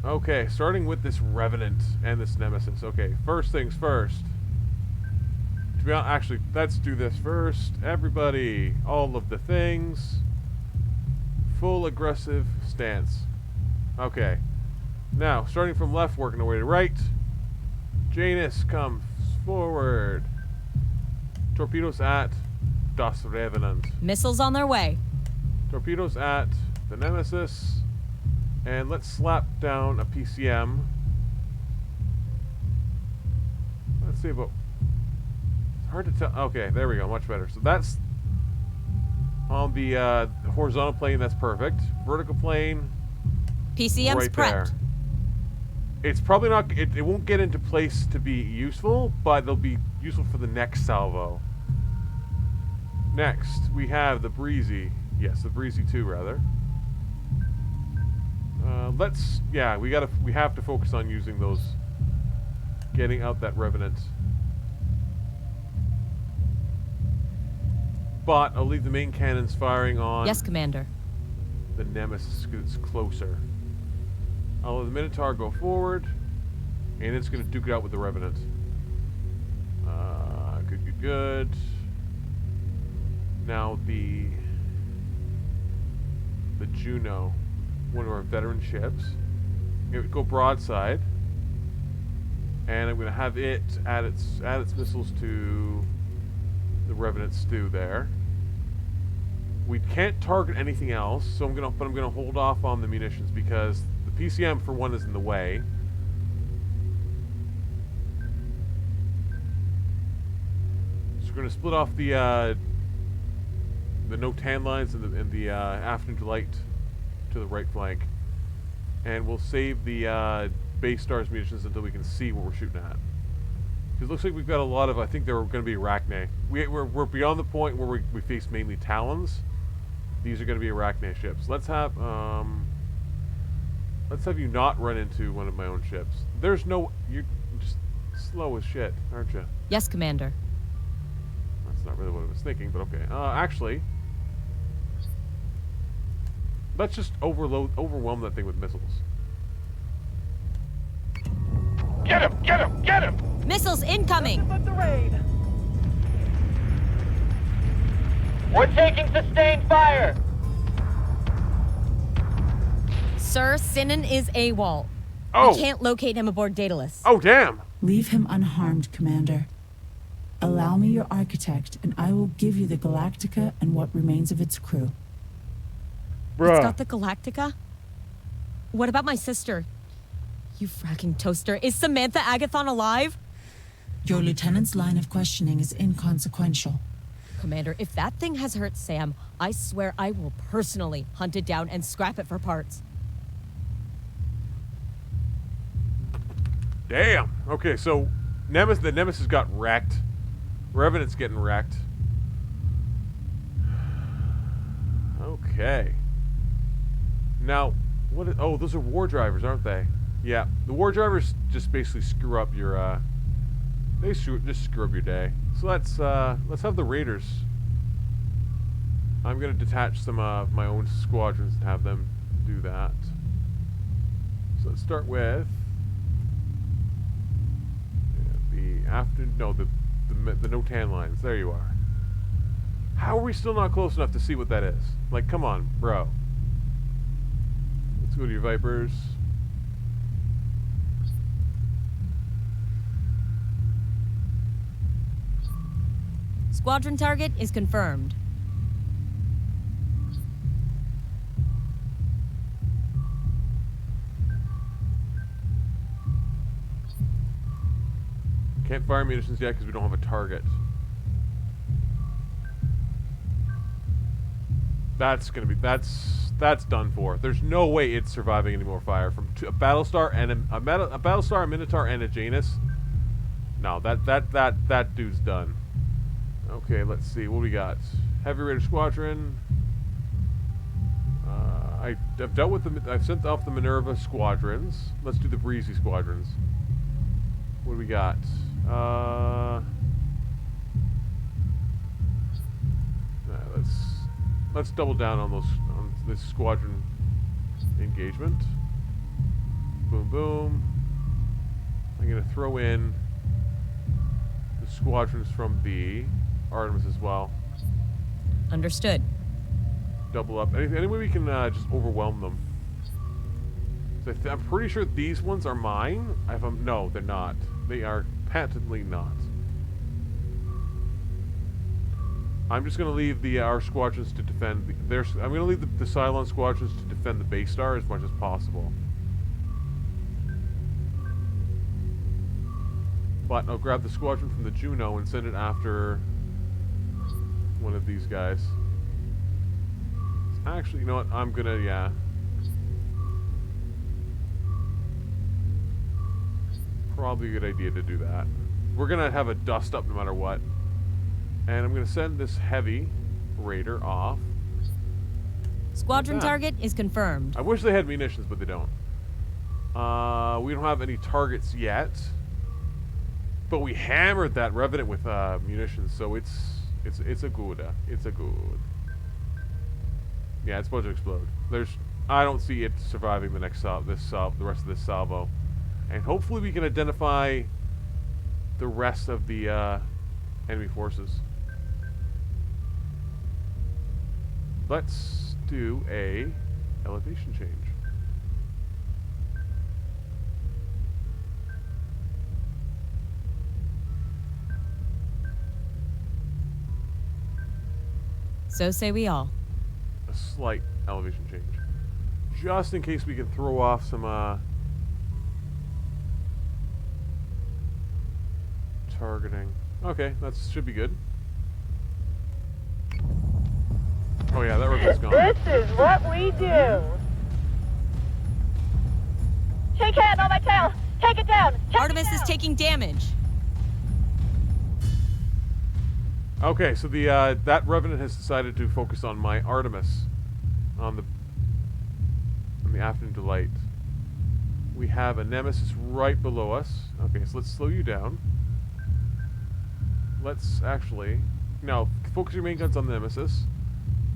[SPEAKER 1] Okay, starting with this Revenant and this Nemesis. Okay, first things first. To be honest, actually, let's do this first. Everybody, all of the things. Full aggressive stance. Okay. Now, starting from left, working our way to right. Janus comes forward. Torpedoes at Das Revenant.
[SPEAKER 2] Missiles on their way.
[SPEAKER 1] Torpedoes at the Nemesis. And let's slap down a PCM. Let's see about... It's hard to tell. Okay, there we go. Much better. So that's on the horizontal plane. That's perfect. Vertical plane.
[SPEAKER 2] PCM's
[SPEAKER 1] right
[SPEAKER 2] prepped.
[SPEAKER 1] there. It's probably not... It won't get into place to be useful, but they'll be useful for the next salvo. Next, we have the Breezy. Yes, the Breezy 2, rather. We have to focus on using those getting out that Revenant. But I'll leave the main cannons firing on
[SPEAKER 2] Yes, Commander.
[SPEAKER 1] the Nemesis because it's closer. I'll let the Minotaur go forward, and it's going to duke it out with the Revenant. Good. Now the Juno, one of our veteran ships. It would go broadside, and I'm going to have it add its missiles to the Revenant stew there. We can't target anything else, so I'm gonna hold off on the munitions because the PCM for one is in the way. So we're gonna split off the no tan lines and the afternoon delight to the right flank, and we'll save the base stars munitions until we can see what we're shooting at. Because it looks like we've got a lot of, I think they're going to be Arachne. We're beyond the point where we face mainly Talons. These are going to be Arachne ships. Let's have you not run into one of my own ships. There's no, you're just slow as shit, aren't you?
[SPEAKER 2] Yes, Commander.
[SPEAKER 1] That's not really what I was thinking, but okay. Actually, let's just overwhelm that thing with missiles.
[SPEAKER 6] Get him! Get him! Get him!
[SPEAKER 2] Missiles incoming!
[SPEAKER 6] We're taking sustained fire!
[SPEAKER 2] Sir, Sinan is AWOL.
[SPEAKER 1] Oh!
[SPEAKER 2] We can't locate him aboard Daedalus.
[SPEAKER 1] Oh, damn!
[SPEAKER 9] Leave him unharmed, Commander. Allow me your architect, and I will give you the Galactica and what remains of its crew.
[SPEAKER 1] Bruh.
[SPEAKER 2] It's got the Galactica? What about my sister? You fracking toaster. Is Samantha Agathon alive?
[SPEAKER 9] Your lieutenant's line of questioning is inconsequential.
[SPEAKER 2] Commander, if that thing has hurt Sam, I swear I will personally hunt it down and scrap it for parts.
[SPEAKER 1] Damn. Okay, so the Nemesis got wrecked. Revenant's getting wrecked. Okay. Now, oh, those are war drivers, aren't they? Yeah, the war drivers just basically screw up your just screw up your day. So let's have the raiders. I'm gonna detach some of my own squadrons and have them do that. So let's start with the no tan lines. There you are. How are we still not close enough to see what that is? Like, come on, bro. Let's go to your Vipers.
[SPEAKER 2] Squadron target is confirmed.
[SPEAKER 1] Can't fire munitions yet because we don't have a target. That's done for. There's no way it's surviving any more fire from a Battlestar and a Battlestar, a Minotaur, and a Janus. No, that dude's done. Okay, let's see what we got. Heavy Raider Squadron. I've dealt with I've sent off the Minerva squadrons. Let's do the Breezy squadrons. What do we got? Let's double down on this squadron engagement. Boom, boom. I'm gonna throw in the squadrons from the Artemis as well.
[SPEAKER 2] Understood.
[SPEAKER 1] Double up. Any way we can just overwhelm them. So I'm pretty sure these ones are mine. No, they're not. They are patently not. I'm just going to leave our squadrons to defend. I'm going to leave the Cylon squadrons to defend the basestar as much as possible. But I'll grab the squadron from the Juno and send it after one of these guys. Actually, you know what? I'm gonna, yeah. Probably a good idea to do that. We're gonna have a dust up no matter what. And I'm gonna send this heavy raider off.
[SPEAKER 2] Squadron target is confirmed.
[SPEAKER 1] I wish they had munitions, but they don't. We don't have any targets yet. But we hammered that Revenant with munitions, so it's a good. It's a good. Yeah, it's supposed to explode. I don't see it surviving the rest of this salvo, and hopefully we can identify the rest of the enemy forces. Let's do a elevation change.
[SPEAKER 2] So say we all.
[SPEAKER 1] A slight elevation change. Just in case we can throw off some targeting. Okay, that should be good. Oh yeah, that ribbon's gone.
[SPEAKER 7] This is what we do. Take hand on my tail. Take it down. Take
[SPEAKER 2] Artemis
[SPEAKER 7] it down.
[SPEAKER 2] is taking damage.
[SPEAKER 1] Okay, so the that Revenant has decided to focus on my Artemis, on the Afternoon Delight. We have a Nemesis right below us. Okay, so let's slow you down. Let's actually now focus your main guns on the Nemesis,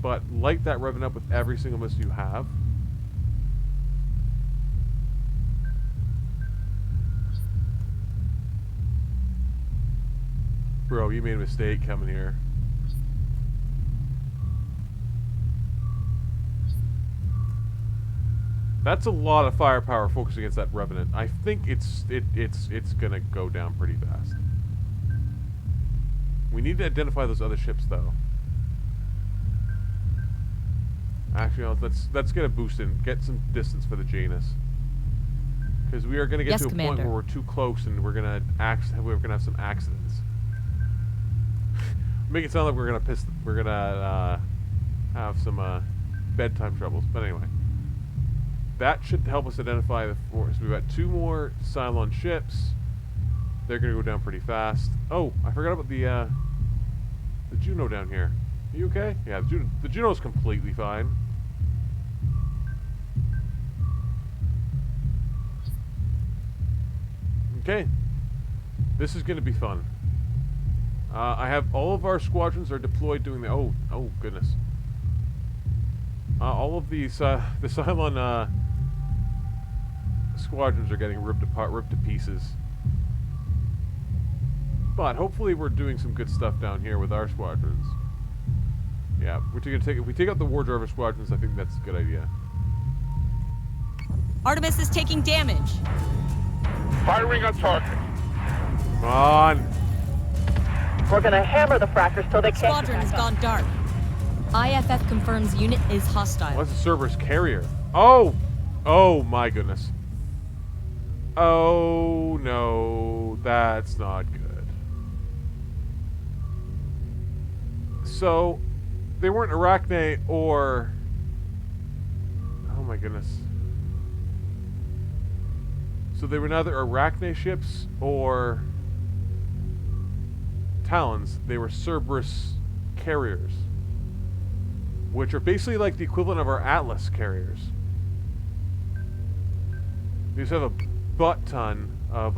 [SPEAKER 1] but light that Revenant up with every single missile you have. Bro, you made a mistake coming here. That's a lot of firepower focused against that Revenant. I think it's gonna go down pretty fast. We need to identify those other ships though. Actually, no, let's get a boost in, get some distance for the Janus. Because we are gonna get
[SPEAKER 2] Yes,
[SPEAKER 1] to a
[SPEAKER 2] Commander.
[SPEAKER 1] point where we're too close and we're gonna have some accidents. Make it sound like we're gonna have some bedtime troubles. But anyway, that should help us identify the force. We've got 2 more Cylon ships. They're gonna go down pretty fast. Oh, I forgot about the Juno down here. Are you okay? Yeah, the Juno's completely fine. Okay, this is gonna be fun. I have all of our squadrons are deployed doing the oh goodness. All of these the Cylon squadrons are getting ripped to pieces. But hopefully we're doing some good stuff down here with our squadrons. Yeah, if we take out the War Driver squadrons, I think that's a good idea.
[SPEAKER 2] Artemis is taking damage.
[SPEAKER 6] Firing on target.
[SPEAKER 1] Come on.
[SPEAKER 7] We're gonna hammer the frackers till they can't.
[SPEAKER 2] Squadron has gone dark. IFF confirms unit is hostile.
[SPEAKER 1] What's a Cerberus carrier? Oh! Oh my goodness. Oh no, that's not good. So, they weren't Arachne or... Oh my goodness. So they were neither Arachne ships or Talons. They were Cerberus carriers, which are basically like the equivalent of our Atlas carriers. These have a butt ton of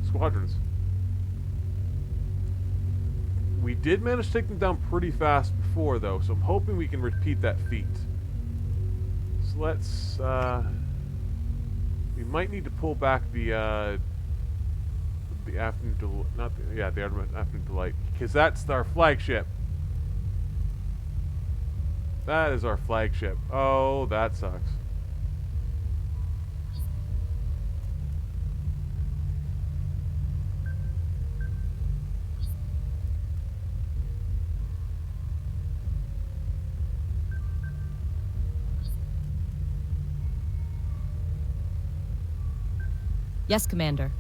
[SPEAKER 1] squadrons. We did manage to take them down pretty fast before, though, so I'm hoping we can repeat that feat. So let's, we might need to pull back the Afternoon Afternoon Delight, because that's our flagship. That is our flagship. Oh, that sucks.
[SPEAKER 2] Yes, Commander.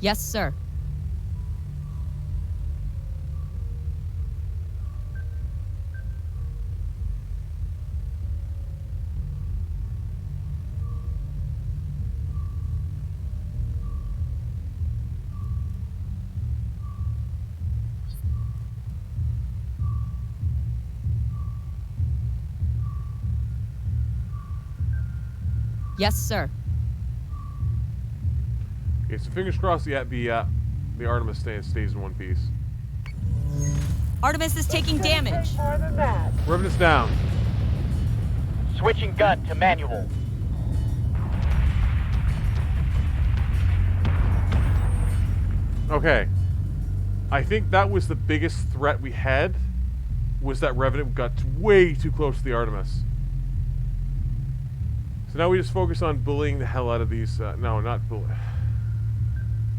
[SPEAKER 2] Yes, sir. Yes, sir.
[SPEAKER 1] Okay, so fingers crossed the Artemis stays in one piece.
[SPEAKER 2] Artemis is taking damage.
[SPEAKER 1] Revenant's down.
[SPEAKER 6] Switching gun to manual.
[SPEAKER 1] Okay. I think that was the biggest threat we had, was that Revenant got way too close to the Artemis. So now we just focus on bullying the hell out of these, no, not bullying.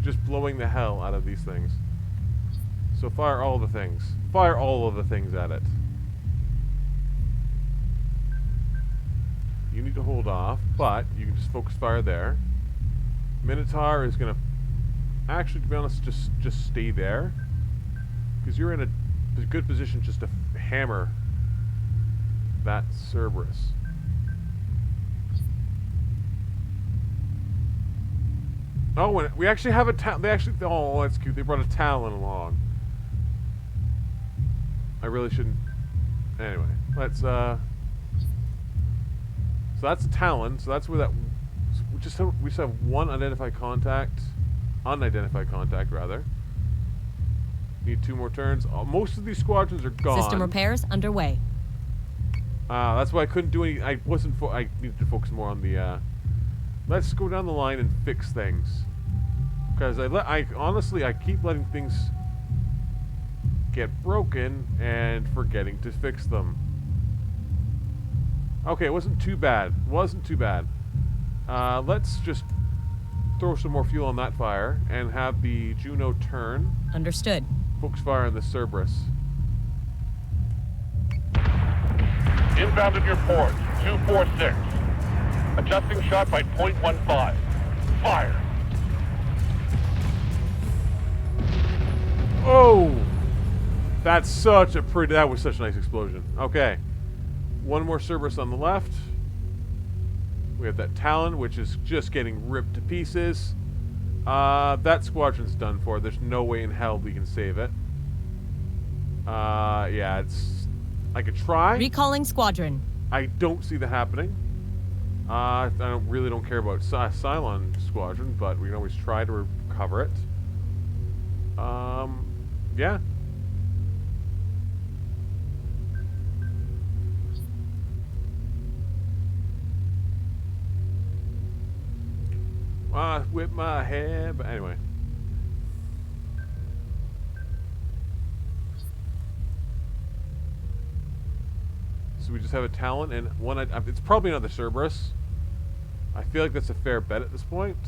[SPEAKER 1] Just blowing the hell out of these things. So fire all the things. Fire all of the things at it. You need to hold off, but you can just focus fire there. Minotaur is gonna, actually, to be honest, just stay there, because you're in a good position just to hammer that Cerberus. Oh, and we actually have a they actually, oh, that's cute. They brought a Talon along. I really shouldn't. Anyway, let's, so that's a Talon, so that's where that, we just have one unidentified contact, rather. Need 2 more turns. Most of these squadrons are gone.
[SPEAKER 2] System repairs underway.
[SPEAKER 1] That's why I couldn't do any, I needed to focus more on the, let's go down the line and fix things. Because honestly, I keep letting things get broken and forgetting to fix them. Okay, it wasn't too bad. Let's just throw some more fuel on that fire and have the Juno turn.
[SPEAKER 2] Understood.
[SPEAKER 1] Focus fire on the Cerberus.
[SPEAKER 6] Inbound in your port, 246. Adjusting shot by .15. Fire.
[SPEAKER 1] Oh! That's such a pretty, that was such a nice explosion. Okay. One more Cerberus on the left. We have that Talon, which is just getting ripped to pieces. That squadron's done for. There's no way in hell we can save it. Yeah, it's, I could try.
[SPEAKER 2] Recalling squadron.
[SPEAKER 1] I don't see that happening. I really don't care about Cylon squadron, but we can always try to recover it. Yeah. Whip my head, but anyway. So we just have a Talon and one. It's probably another Cerberus. I feel like that's a fair bet at this point.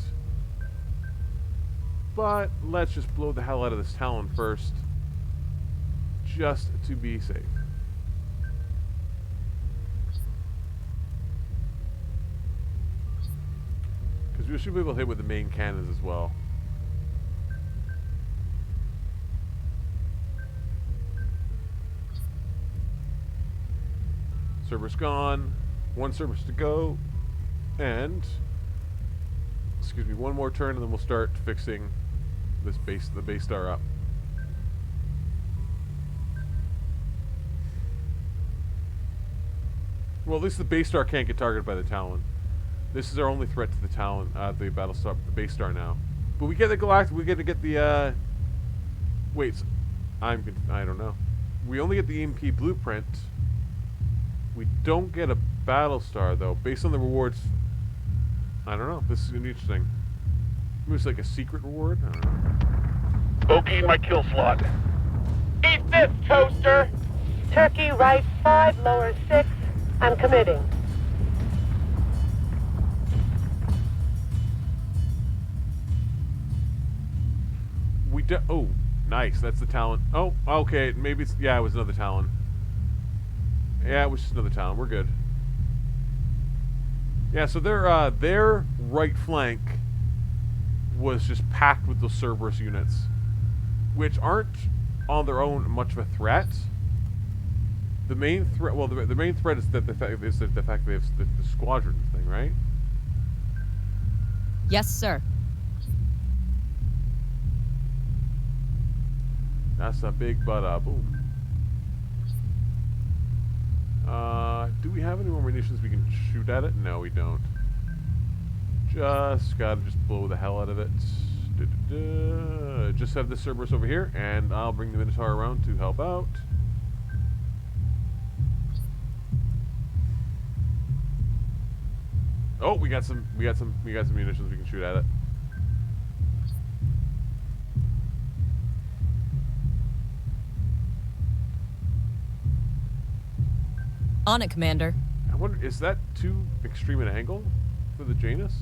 [SPEAKER 1] But let's just blow the hell out of this Talon first, just to be safe. Because we should be able to hit with the main cannons as well. Cerberus gone. One Cerberus to go. And, excuse me, one more turn and then we'll start fixing this the basestar up. Well, at least the basestar can't get targeted by the Talon. This is our only threat to the Talon, the Battlestar, the basestar now. But we get the Galactica, we get to get the, wait, I don't know. We only get the EMP blueprint. We don't get a Battlestar, though. Based on the rewards, I don't know. This is going to be interesting. Maybe it's like a secret reward? I don't know.
[SPEAKER 6] Okay, my kill slot.
[SPEAKER 10] Eat this, toaster! Turkey, right 5, lower 6. I'm committing.
[SPEAKER 1] Oh, nice. That's the Talon. Oh, okay. Maybe it's, yeah, it was another Talon. Yeah, it was just another Talon. We're good. Yeah, so their right flank was just packed with those Cerberus units, which aren't on their own much of a threat. The main threat, well, the main threat is that the fact that they have the squadron thing, right?
[SPEAKER 2] Yes, sir.
[SPEAKER 1] That's a big boom. Do we have any more munitions we can shoot at it? No, we don't. Just gotta blow the hell out of it. Just have the Cerberus over here, and I'll bring the Minotaur around to help out. Oh, we got some munitions we can shoot at it.
[SPEAKER 2] On it, Commander.
[SPEAKER 1] I wonder, is that too extreme an angle for the Janus?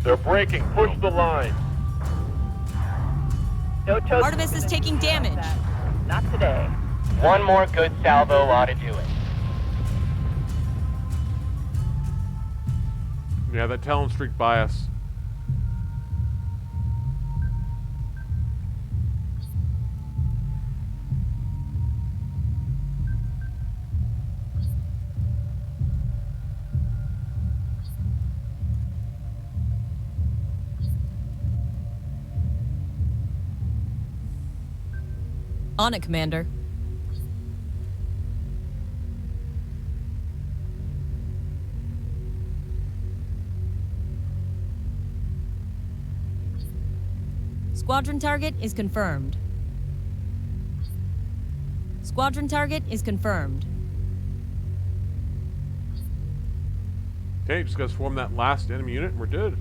[SPEAKER 6] They're breaking. Push the line.
[SPEAKER 10] No toast.
[SPEAKER 2] Artemis is taking damage.
[SPEAKER 10] Not today.
[SPEAKER 6] One more good salvo ought to do it.
[SPEAKER 1] Yeah, that Talon streak by us.
[SPEAKER 2] On it, Commander. Squadron target is confirmed. Squadron target is confirmed.
[SPEAKER 1] Okay, just gotta swarm that last enemy unit and we're good.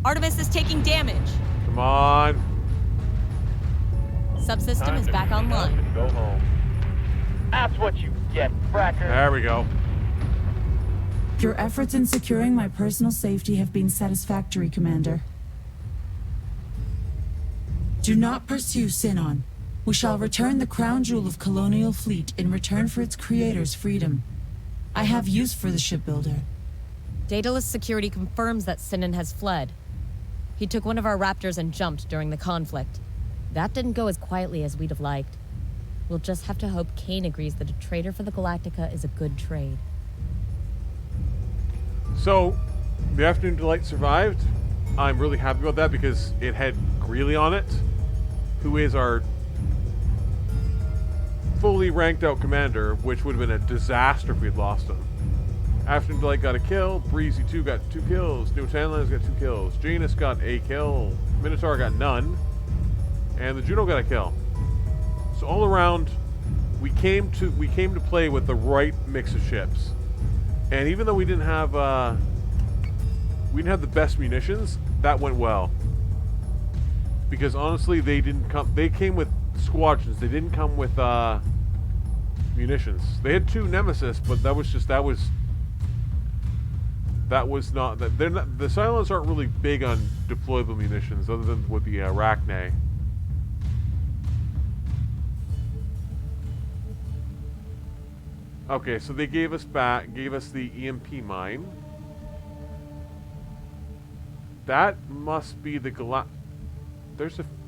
[SPEAKER 2] Artemis is taking damage.
[SPEAKER 1] Come on.
[SPEAKER 2] Subsystem is back online.
[SPEAKER 6] Go home. That's what you get, Fracker.
[SPEAKER 1] There we go.
[SPEAKER 9] Your efforts in securing my personal safety have been satisfactory, Commander. Do not pursue Sinon. We shall return the crown jewel of Colonial Fleet in return for its creator's freedom. I have use for the shipbuilder.
[SPEAKER 2] Daedalus security confirms that Sinon has fled. He took one of our raptors and jumped during the conflict. That didn't go as quietly as we'd have liked. We'll just have to hope Kane agrees that a traitor for the Galactica is a good trade.
[SPEAKER 1] So, the Afternoon Delight survived. I'm really happy about that because it had Greeley on it, who is our fully ranked out commander, which would have been a disaster if we'd lost him. Afternoon Delight got a kill, Breezy 2 got 2 kills, New Tanlands got 2 kills, Janus got a kill, Minotaur got none, and the Juno got a kill. So all around, we came to play with the right mix of ships. And even though we didn't have the best munitions, that went well. Because honestly, they came with squadrons. They didn't come with munitions. They had 2 Nemesis, but that was not that. They're not, the Cylons aren't really big on deployable munitions, other than with the Arachne. Okay, so they gave us the EMP mine. That must be the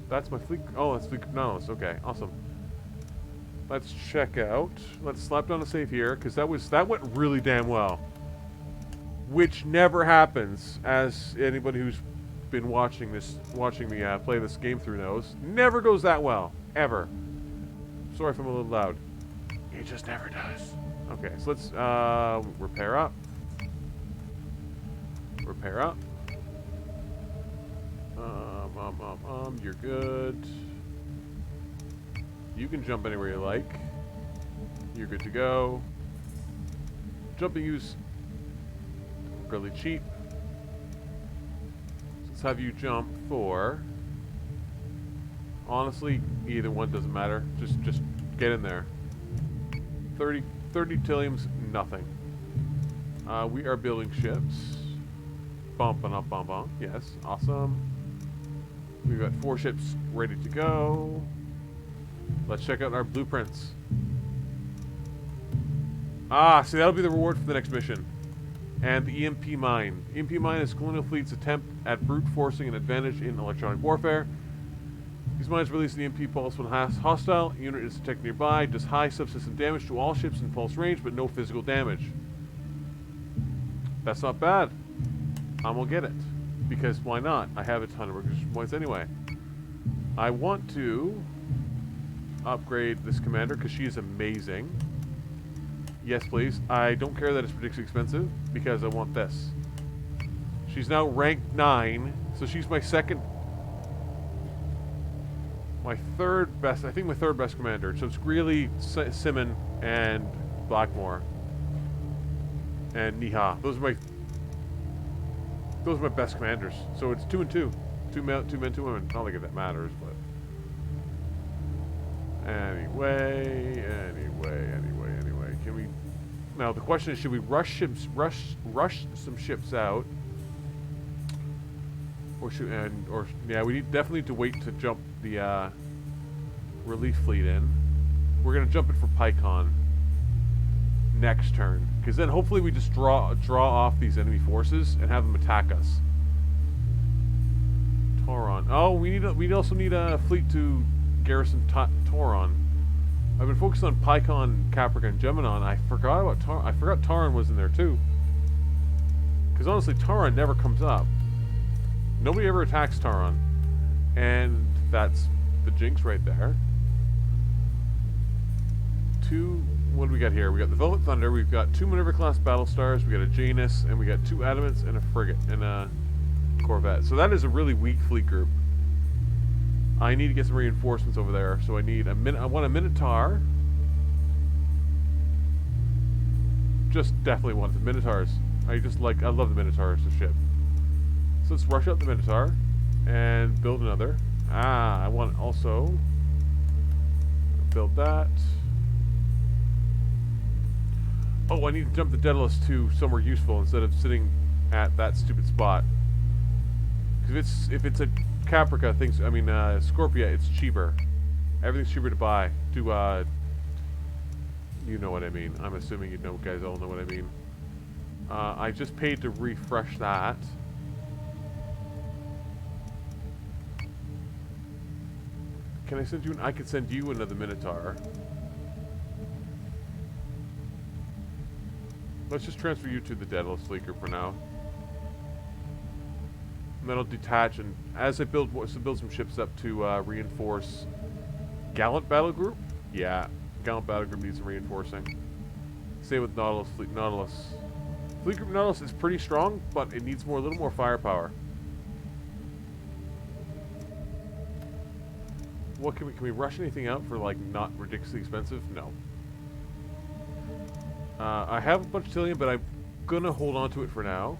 [SPEAKER 1] that's my fleet. Oh, that's fleet Nautilus. Okay, awesome. Let's check out. Let's slap down a save here, because that went really damn well. Which never happens, as anybody who's been watching me play this game through knows. Never goes that well, ever. Sorry if I'm a little loud. It just never does. Okay, so let's repair up. Repair up. You're good. You can jump anywhere you like. You're good to go. Jumping use really cheap. Let's have you jump for. Honestly, either one doesn't matter. Just get in there. 30 tilliums, nothing. We are building ships. Bumping up, bump. Yes, awesome. We've got 4 ships ready to go. Let's check out our blueprints. Ah, see, that'll be the reward for the next mission. And the EMP mine. EMP mine is Colonial Fleet's attempt at brute forcing an advantage in electronic warfare. These mines release an EMP pulse when hostile unit is detected nearby, does high subsystem damage to all ships in pulse range, but no physical damage. That's not bad. I'm gonna get it. Because why not? I have a ton of recursion points anyway. I want to upgrade this commander because she is amazing. Yes, please. I don't care that it's ridiculously expensive because I want this. She's now ranked 9, so she's my third best. I think my third best commander. So it's really Simon and Blackmore and Niha. Those are my best commanders. So it's 2 and 2, 2 men, 2 women. Not like that matters, but anyway. Can we? Now the question is, should we rush some ships out, or we definitely need to wait to jump the relief fleet in. We're gonna jump it for Pycon next turn, because then hopefully we just draw off these enemy forces and have them attack us. Tauron. Oh, we also need a fleet to garrison Tauron. I've been focused on Pycon, Caprica, and Gemini. I forgot about Tauron. I forgot Tauron was in there too. Because honestly, Tauron never comes up. Nobody ever attacks Tauron, and that's the jinx right there. What do we got here? We got the Velvet Thunder, we've got 2 Minerva class Battlestars, we got a Janus, and we got 2 Adamants and a frigate and a Corvette. So that is a really weak fleet group. I need to get some reinforcements over there, so I want a Minotaur. Just definitely want the Minotaurs. I love the Minotaurs as a ship. So let's rush out the Minotaur and build another. I want to also build that. Oh, I need to jump the Daedalus to somewhere useful instead of sitting at that stupid spot. Because if it's a Caprica, Scorpia, it's cheaper. Everything's cheaper to buy. You know what I mean. I'm assuming you guys all know what I mean. I just paid to refresh that. Can I send you I could send you another Minotaur. Let's just transfer you to the Daedalus fleet group for now. And then I'll detach, and as I build some ships up to reinforce Gallant Battle Group. Yeah, Gallant Battle Group needs some reinforcing. Same with Nautilus. Fleet Group Nautilus is pretty strong, but it needs a little more firepower. What can we rush anything out for not ridiculously expensive? No. I have a bunch of Tilium, but I'm gonna hold on to it for now.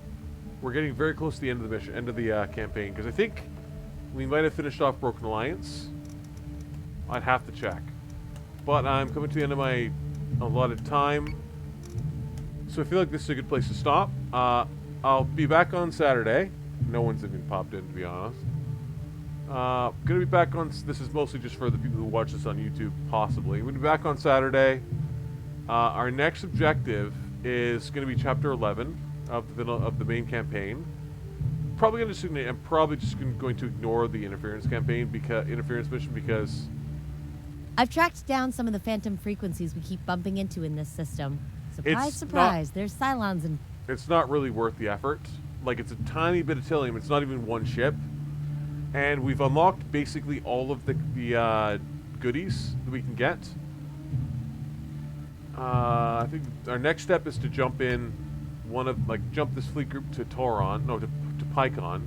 [SPEAKER 1] We're getting very close to the end of the mission, end of the campaign, because I think we might have finished off Broken Alliance. I'd have to check, but I'm coming to the end of my allotted time, so I feel like this is a good place to stop. I'll be back on Saturday. No one's even popped in, to be honest. Gonna be back on. This is mostly just for the people who watch this on YouTube, possibly. We'll be back on Saturday. Our next objective is going to be Chapter 11 of the main campaign. I'm probably just going to ignore the interference mission because
[SPEAKER 2] I've tracked down some of the phantom frequencies we keep bumping into in this system. Surprise, surprise! There's Cylons and.
[SPEAKER 1] It's not really worth the effort. It's a tiny bit of Tilium. It's not even one ship, and we've unlocked basically all of the goodies that we can get. I think our next step is to jump in jump this fleet group to Pycon,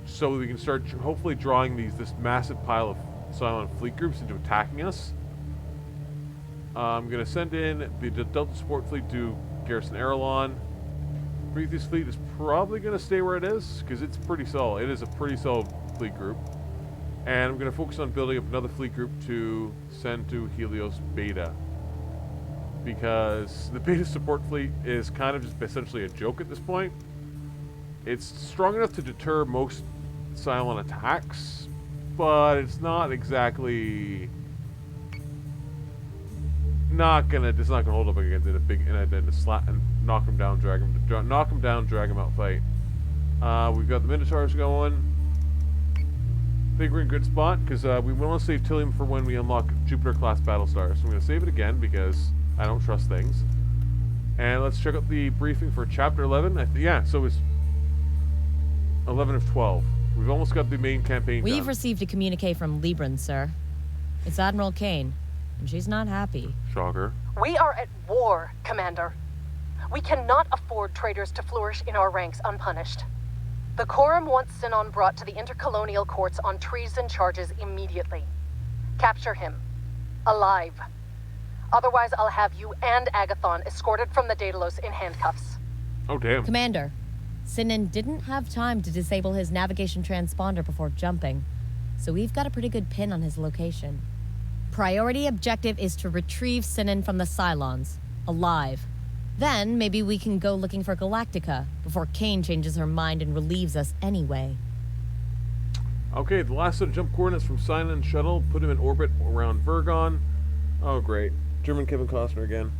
[SPEAKER 1] so we can start hopefully drawing this massive pile of Cylon fleet groups into attacking us. I'm going to send in the Delta support fleet to garrison Arelon. Prometheus fleet is probably going to stay where it is, because it's pretty solid. It is a pretty solid fleet group. And I'm going to focus on building up another fleet group to send to Helios Beta, because the Beta support fleet is kind of just essentially a joke at this point. It's strong enough to deter most Cylon attacks, but it's not exactly it's not gonna hold up against and knock him down, drag him out fight. We've got the Minotaurs going. I think we're in a good spot because we want to save Tilium for when we unlock Jupiter class Battlestar. So I'm going to save it again because I don't trust things. And let's check out the briefing for Chapter 11. So it's 11 of 12. We've almost got the main campaign
[SPEAKER 2] We've
[SPEAKER 1] done.
[SPEAKER 2] received a communique from Libran, sir. It's Admiral Kane. and she's not happy.
[SPEAKER 1] Shocker.
[SPEAKER 10] We are at war, Commander. We cannot afford traitors to flourish in our ranks unpunished. The Quorum wants Sinon brought to the intercolonial courts on treason charges immediately. Capture him. Alive. Otherwise, I'll have you and Agathon escorted from the Daedalus in handcuffs.
[SPEAKER 1] Oh, damn.
[SPEAKER 2] Commander, Sinon didn't have time to disable his navigation transponder before jumping, so we've got a pretty good pin on his location. Priority objective is to retrieve Sinon from the Cylons, alive. Then maybe we can go looking for Galactica before Kane changes her mind and relieves us anyway.
[SPEAKER 1] Okay, the last set of jump coordinates from Cylon shuttle put him in orbit around Vergon. Oh, great. German Kevin Costner again.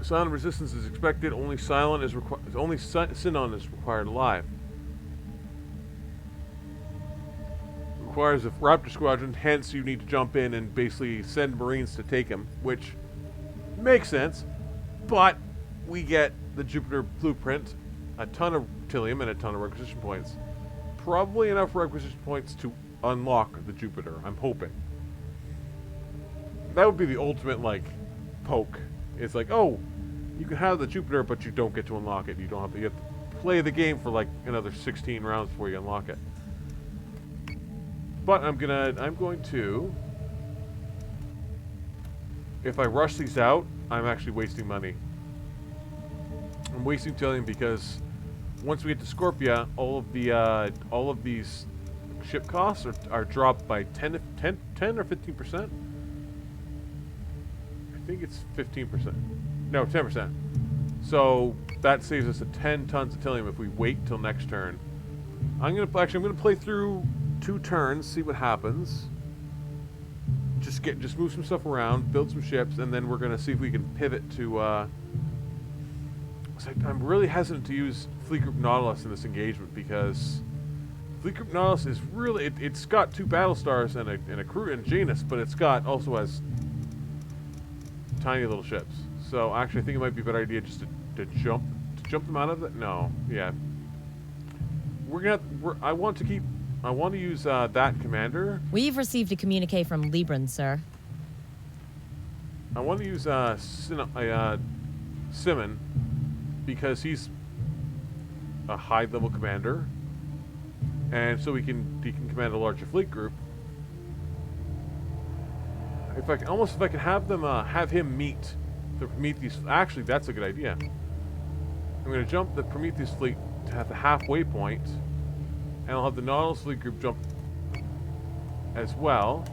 [SPEAKER 1] Cylon resistance is expected. Only Cylon is required. Only Sinon is required alive. Requires a Raptor squadron. Hence, you need to jump in and basically send Marines to take him, which makes sense. But we get the Jupiter blueprint, a ton of Tilium, and a ton of requisition points. Probably enough requisition points to unlock the Jupiter. I'm hoping. That would be the ultimate, like, poke. It's like, oh, you can have the Jupiter, but you don't get to unlock it. You don't have to. You have to play the game for like another 16 rounds before you unlock it. But I'm going to. If I rush these out, I'm actually wasting money. I'm wasting Tilium because once we get to Scorpia, all of these ship costs are dropped by 10 or 15%. I think it's 15%. No, 10%. So that saves us 10 tons of Tilium if we wait till next turn. I'm gonna play through 2 turns, see what happens. Just move some stuff around, build some ships, and then we're gonna see if we can pivot to. I'm really hesitant to use Fleet Group Nautilus in this engagement because Fleet Group Nautilus is really it's got 2 Battlestars and a crew and Janus, but it's got also has tiny little ships. So actually, I think it might be a better idea just to jump them out of it. No, yeah. I want to use that commander.
[SPEAKER 2] We've received a communique from Libran, sir.
[SPEAKER 1] I want to use Simon because he's a high-level commander, and so he can command a larger fleet group. If I can have him meet the Prometheus. Actually, that's a good idea. I'm going to jump the Prometheus fleet to have the halfway point, and I'll have the Nautilus fleet group jump as well.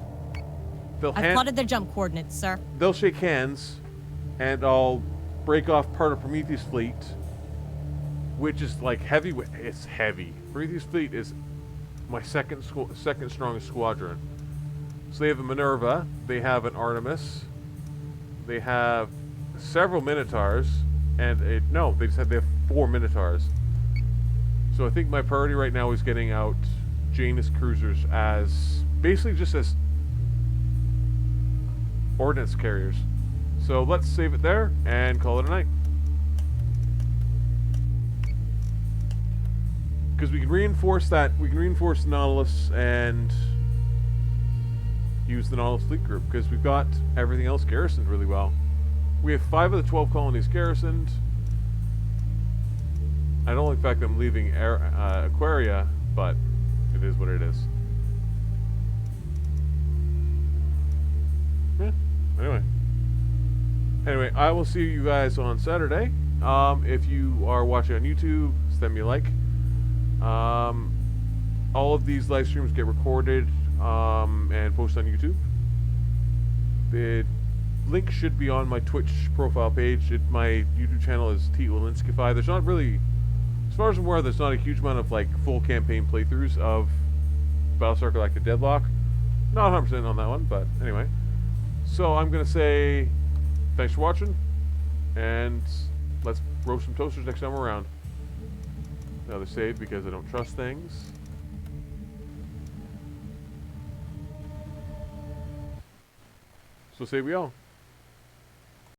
[SPEAKER 2] I've plotted their jump coordinates, sir.
[SPEAKER 1] They'll shake hands, and I'll break off part of Prometheus fleet, which is like heavy. It's heavy. Prometheus fleet is my second strongest squadron. So they have a Minerva, they have an Artemis, they have several Minotaurs, and they have 4 Minotaurs. So I think my priority right now is getting out Janus cruisers as basically just as ordnance carriers. So let's save it there and call it a night. Because we can reinforce Nautilus and use the Nautilus fleet group because we've got everything else garrisoned really well. We have 5 of the 12 colonies garrisoned. I don't like the fact that I'm leaving Aquaria, but it is what it is. Yeah. Anyway, I will see you guys on Saturday. If you are watching on YouTube, send me a like. All of these live streams get recorded and posted on YouTube. The link should be on my Twitch profile page. My YouTube channel is T-Olinskify. There's not really, as far as I'm aware, there's not a huge amount of like full campaign playthroughs of Battlestar Galactica Deadlock. Not 100% on that one, but anyway. So I'm gonna say thanks for watching, and let's roast some toasters next time we're around. Another save because I don't trust things. So say we all.